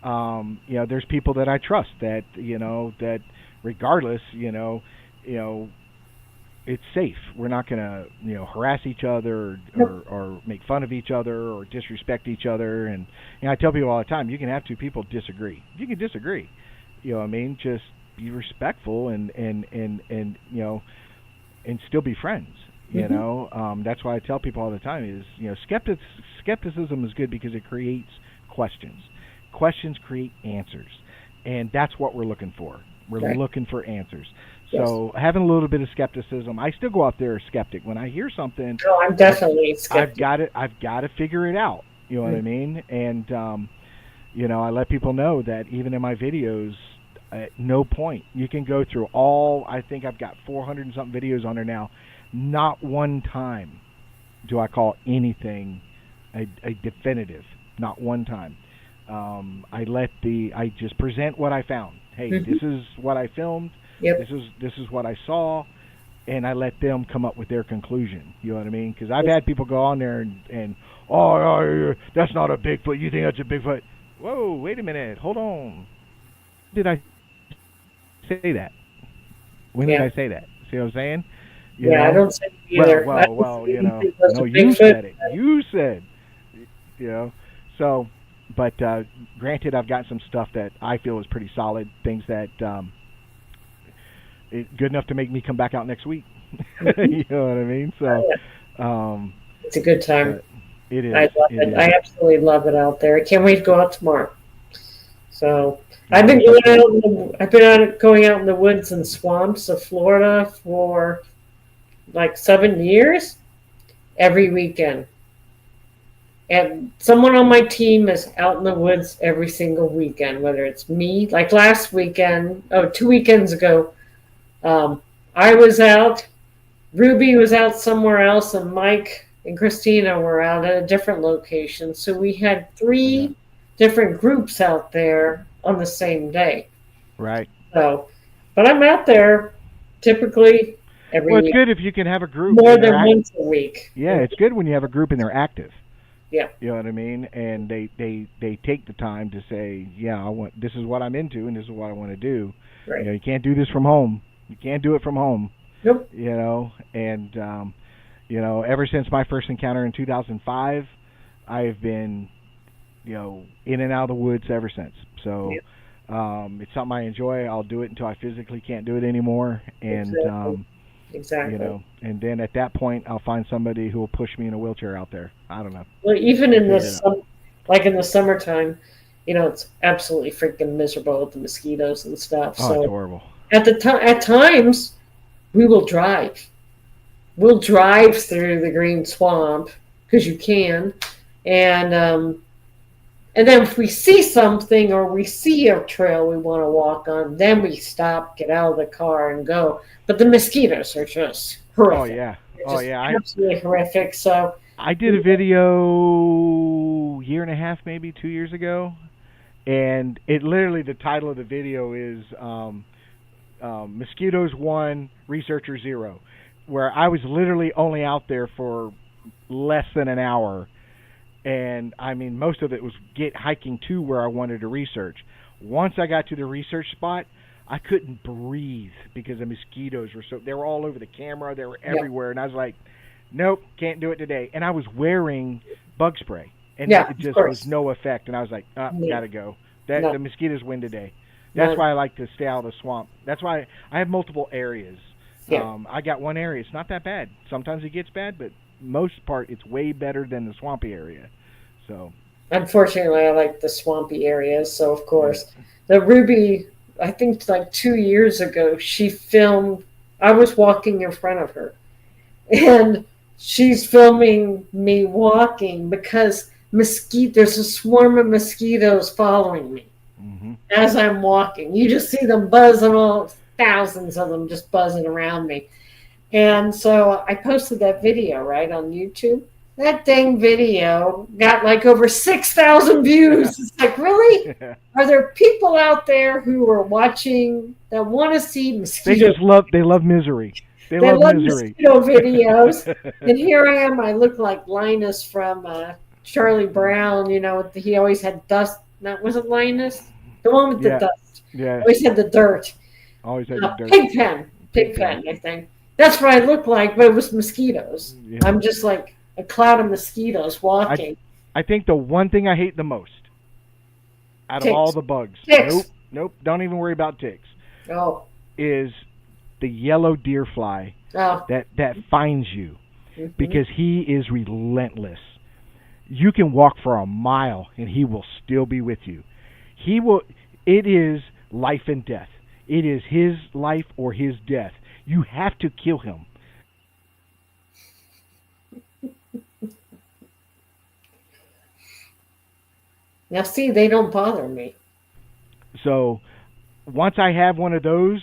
There's people that I trust that that regardless, it's safe. We're not going to harass each other or make fun of each other or disrespect each other. And I tell people all the time, you can have two people disagree. You can disagree. You know what I mean? Just be respectful and still be friends. That's why I tell people all the time is skepticism is good because it creates questions. Questions create answers, and that's what we're looking for. We're looking for answers. So having a little bit of skepticism, I still go out there a skeptic. When I hear something, I'm definitely skeptic. I've got to figure it out. You know what I mean? And I let people know that even in my videos, at no point you can go through all. I think I've got 400 and something videos on there now. Not one time do I call anything a definitive. Not one time. I just present what I found. Hey, this is what I filmed. Yep. This is what I saw, and I let them come up with their conclusion. You know what I mean? Because I've had people go on there and that's not a Bigfoot. You think that's a Bigfoot? Whoa, wait a minute, hold on. Did I say that? When did I say that? See what I'm saying? I don't say it either. Well, no, you said it. You said, so. But granted, I've got some stuff that I feel is pretty solid. Things that good enough to make me come back out next week. You know what I mean? So it's a good time. It is. I love it. I absolutely love it out there. I can't wait to go out tomorrow. So I've been going out in the woods and swamps of Florida for like 7 years, every weekend. And someone on my team is out in the woods every single weekend, whether it's me, like last weekend, 2 weekends ago, I was out, Ruby was out somewhere else, and Mike and Christina were out at a different location. So we had 3 different groups out there on the same day. Right. So, but I'm out there typically every Well, it's week. good if you can have a group. More than once a week. Yeah, it's good when you have a group and they're active. Yeah. You know what I mean? And they take the time to say, yeah, this is what I'm into and this is what I want to do. Right. You know, you can't do this from home. You can't do it from home. Nope. You know, and you know, ever since my first encounter in 2005, I've been, you know, in and out of the woods ever since. So it's something I enjoy. I'll do it until I physically can't do it anymore. And exactly. You know, and then at that point, I'll find somebody who will push me in a wheelchair out there. I don't know. Well, even in this, like in the summertime, you know, it's absolutely freaking miserable with the mosquitoes and stuff. Oh, so it's horrible. At times, we will drive. We'll drive through the green swamp because you can, and then if we see something or we see a trail we want to walk on, then we stop, get out of the car, and go. But the mosquitoes are just horrific. Oh yeah, absolutely horrific. So I did a video year and a half, maybe 2 years ago, and it literally, the title of the video is Mosquitoes 1, Researcher 0, where I was literally only out there for less than an hour. And, I mean, most of it was hiking to where I wanted to research. Once I got to the research spot, I couldn't breathe because the mosquitoes they were all over the camera. They were everywhere. And I was like, nope, can't do it today. And I was wearing bug spray. And it just was no effect. And I was like, gotta go. The mosquitoes win today. That's why I like to stay out of the swamp. That's why I have multiple areas. Yeah. I got one area. It's not that bad. Sometimes it gets bad, but most part it's way better than the swampy area. So unfortunately, I like the swampy areas. So of course, the Ruby, I think like 2 years ago, she filmed. I was walking in front of her, and she's filming me walking because there's a swarm of mosquitoes following me as I'm walking. You just see them buzzing, thousands of them just buzzing around me. And so I posted that video right on YouTube. That dang video got like over 6,000 views. It's like, really? Are there people out there who are watching that want to see mosquitoes? They love misery. They love misery. Mosquito videos. And here I am. I look like Linus from Charlie Brown. You know, he always had dust. Was it Linus? The one with the dust. Yeah. Always had the dirt. Always had the dirt. Pigpen, I think. That's what I look like, but it was mosquitoes. Yeah. I'm just like a cloud of mosquitoes walking. I think the one thing I hate the most out of all the bugs, nope, don't even worry about ticks, is the yellow deer fly that finds you, because he is relentless. You can walk for a mile and he will still be with you. It is life and death. It is his life or his death. You have to kill him. Now, see, they don't bother me. So, once I have one of those,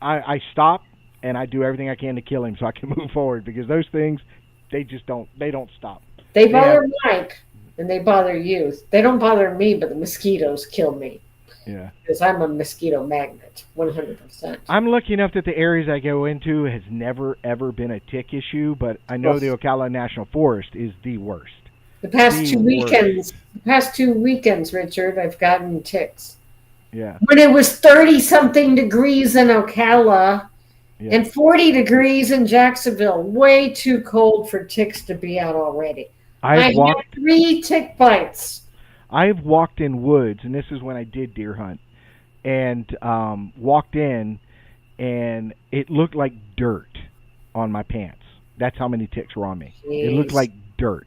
I stop and I do everything I can to kill him so I can move forward, because those things, they don't stop. They bother Mike and they bother you. They don't bother me, but the mosquitoes kill me. Yeah. Because I'm a mosquito magnet, 100%. I'm lucky enough that the areas I go into has never, ever been a tick issue, but I know the Ocala National Forest is the worst. The past 2 weekends, Richard, I've gotten ticks. Yeah. When it was 30-something degrees in Ocala and 40 degrees in Jacksonville, way too cold for ticks to be out already. I had 3 tick bites. I've walked in woods, and this is when I did deer hunt, and walked in, and it looked like dirt on my pants. That's how many ticks were on me. Jeez. It looked like dirt.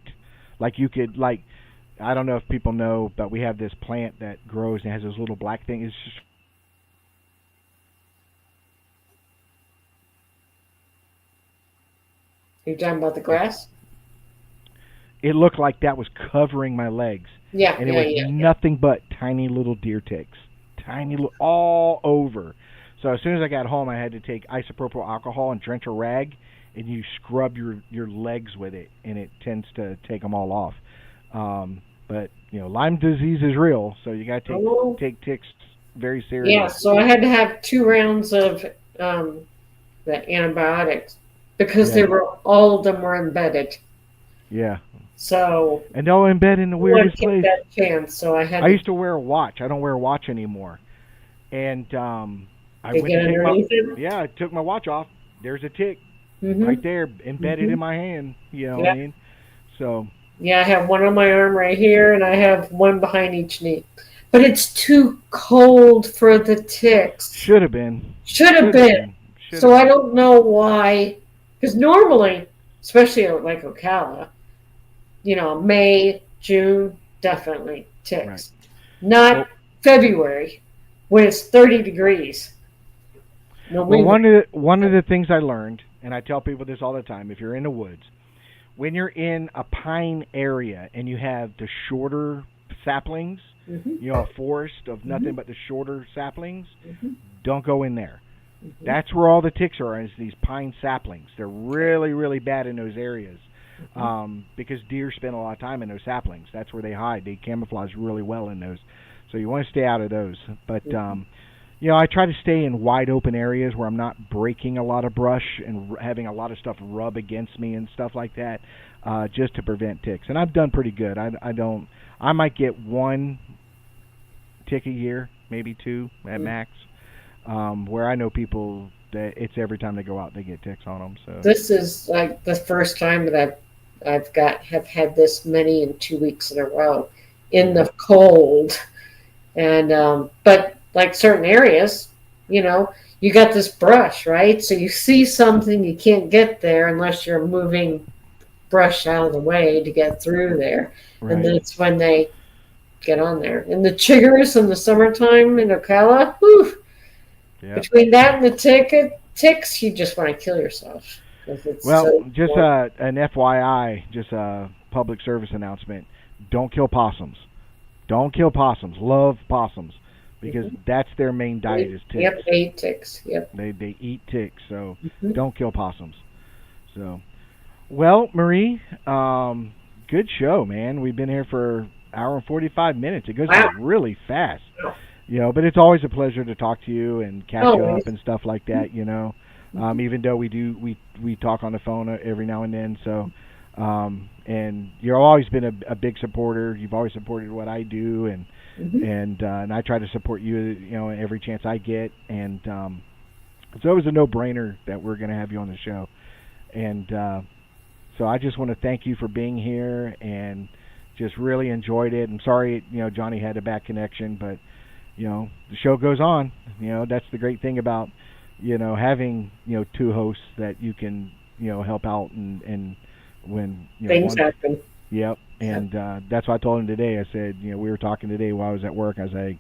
Like you could, I don't know if people know, but we have this plant that grows and has this little black thing. It's just... You're talking about the grass? It looked like that was covering my legs. Yeah, and it was nothing but tiny little deer ticks. All over. So as soon as I got home, I had to take isopropyl alcohol and drench a rag and you scrub your legs with it, and it tends to take them all off. But Lyme disease is real, so you got to take ticks very seriously. Yeah, so I had to have 2 rounds of the antibiotics because all of them were embedded. Yeah. So. And they'll embed in the weirdest place. That chance, so I used to wear a watch. I don't wear a watch anymore. And I took my watch off. There's a tick right there embedded in my hand. You know what I mean? So. Yeah, I have one on my arm right here, and I have one behind each knee. But it's too cold for the ticks. Should have been. So I don't know why. Because normally, especially like Ocala, May, June, definitely ticks. Right. Not February when it's 30 degrees. Well, one of the things I learned, and I tell people this all the time, if you're in the woods, when you're in a pine area and you have the shorter saplings, a forest of nothing but the shorter saplings, don't go in there. That's where all the ticks are, is these pine saplings. They're really, really bad in those areas because deer spend a lot of time in those saplings. That's where they hide. They camouflage really well in those. So you want to stay out of those. But, I try to stay in wide open areas where I'm not breaking a lot of brush and having a lot of stuff rub against me and stuff like that just to prevent ticks. And I've done pretty good. I might get 1 tick a year, maybe 2 at max. Where I know people that it's every time they go out they get ticks on them. So this is like the first time that have had this many in 2 weeks in a row in the cold, and but like certain areas, you got this brush, right? So you see something, you can't get there unless you're moving brush out of the way to get through there, and that's when they get on there. And the chiggers in the summertime in Ocala, whew. Yep. Between that and the ticks, you just want to kill yourself. Just an FYI, just a public service announcement. Don't kill possums. Don't kill possums. Love possums because that's their main diet is ticks. Yep, they eat ticks. Yep. They eat ticks, so don't kill possums. So, well, Marie, good show, man. We've been here for an hour and 45 minutes. It goes by really fast. But it's always a pleasure to talk to you and catch up and stuff like that. Even though we talk on the phone every now and then. So, and you've always been a big supporter. You've always supported what I do, and I try to support you. Every chance I get. And so it was a no-brainer that we're going to have you on the show. And so I just want to thank you for being here and just really enjoyed it. I'm sorry, Johnny had a bad connection, but. The show goes on. That's the great thing about, having, 2 hosts that you can, help out and when things happen. Yep. And that's what I told him today. I said, we were talking today while I was at work. I was like,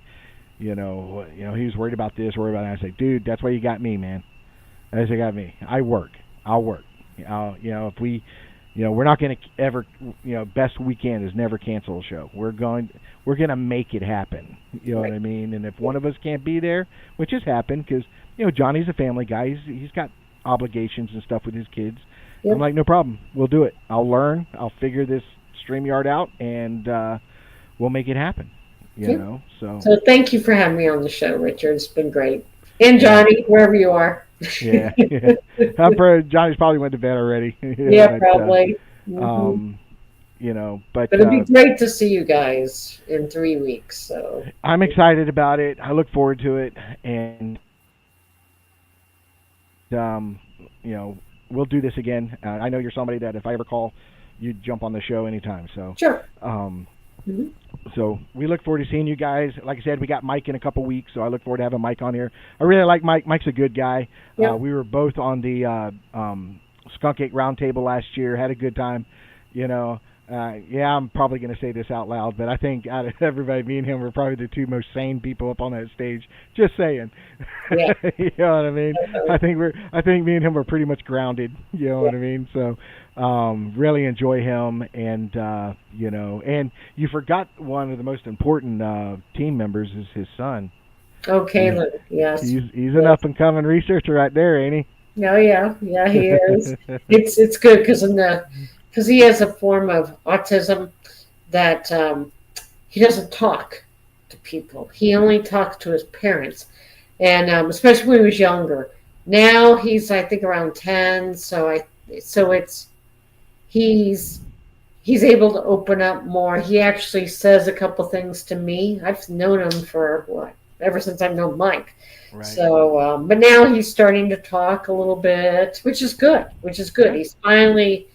he was worried about this, worried about that. I said, dude, that's why you got me, man. That's why you got me. I'll work. If we, we're not going to ever, best weekend is never cancel a show. We're going to make it happen. You know what I mean? And if one of us can't be there, which has happened because, Johnny's a family guy. He's got obligations and stuff with his kids. Yep. I'm like, no problem. We'll do it. I'll learn. I'll figure this StreamYard out, and we'll make it happen. So thank you for having me on the show, Richard. It's been great. And Johnny, wherever you are. Yeah. Johnny's probably went to bed already. Probably. But it'd be great to see you guys in 3 weeks. So I'm excited about it. I look forward to it, and we'll do this again. I know you're somebody that if I ever call, you jump on the show anytime. So sure. So we look forward to seeing you guys. Like I said, we got Mike in a couple weeks, so I look forward to having Mike on here. I really like Mike. Mike's a good guy. Yeah. We were both on the Skunk Ache Roundtable last year. Had a good time. I'm probably going to say this out loud, but I think out of everybody, me and him were probably the 2 most sane people up on that stage. Just saying. Yeah. You know what I mean? I think me and him were pretty much grounded. You know what I mean? So really enjoy him, and and you forgot one of the most important team members is his son. Oh, Caleb. Yes. He's an up and coming researcher right there, ain't he? Oh yeah, he is. It's good because he has a form of autism that he doesn't talk to people. He only talks to his parents, and especially when he was younger. Now he's I think around 10, so it's he's he's able to open up more. He actually says a couple things to me. I've known him for what ever since I've known Mike. Right. So, but now he's starting to talk a little bit, which is good. Which is good. Yeah. He's finally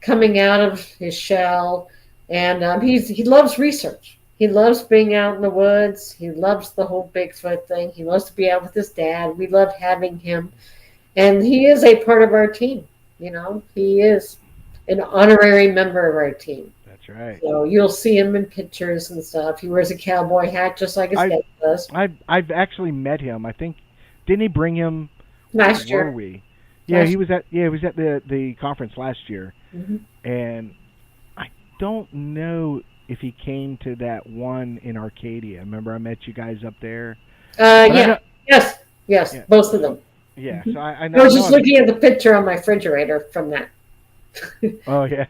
coming out of his shell, and he loves research. He loves being out in the woods. He loves the whole Bigfoot thing. He loves to be out with his dad. We love having him, and he is a part of our team. You know, he is an honorary member of our team. That's right. So you'll see him in pictures and stuff. He wears a cowboy hat just like his dad does. I've actually met him. I think didn't he bring him? Last Where year. were we? Yeah, he was at the conference last year, Mm-hmm. and I don't know if he came to that one in Arcadia. Remember, I met you guys up there. Yeah. Yes. Yeah. Both of them. Yeah. So I I was just looking at the picture on my refrigerator from that. Oh yeah.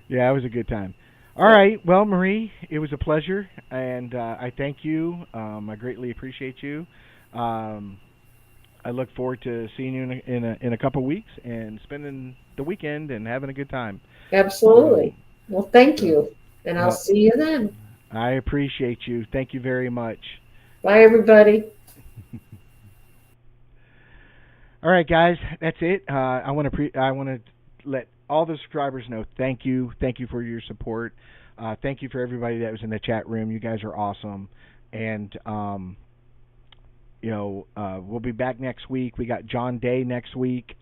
Yeah, it was a good time. All right. Well, Marie, it was a pleasure, and I thank you. I greatly appreciate you. I look forward to seeing you in a couple weeks and spending the weekend and having a good time. Absolutely. Well, thank you, and I'll see you then. I appreciate you. Thank you very much. Bye, everybody. All right, guys, that's it. I want to let all the subscribers know thank you for your support. Thank you for everybody that was in the chat room. You guys are awesome, and we'll be back next week. We got John Day next week.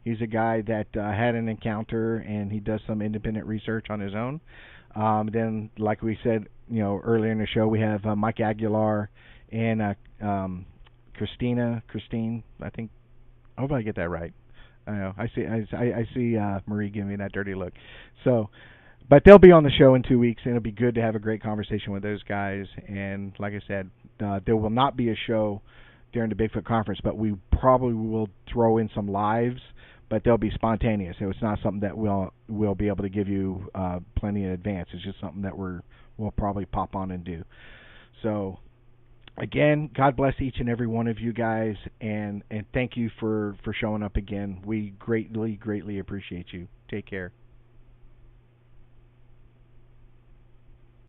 He's a guy that had an encounter, and he does some independent research on his own. Then, like we said, earlier in the show, we have Mike Aguilar and Christine. I think. I hope I get that right. I know. I see Marie giving me that dirty look. So, but they'll be on the show in 2 weeks, and it'll be good to have a great conversation with those guys. And like I said, there will not be a show during the Bigfoot conference, but we probably will throw in some lives, but they'll be spontaneous. So it's not something that we'll be able to give you plenty in advance. It's just something that we'll probably pop on and do. So. Again, God bless each and every one of you guys, and thank you for showing up again. We greatly, greatly appreciate you. Take care.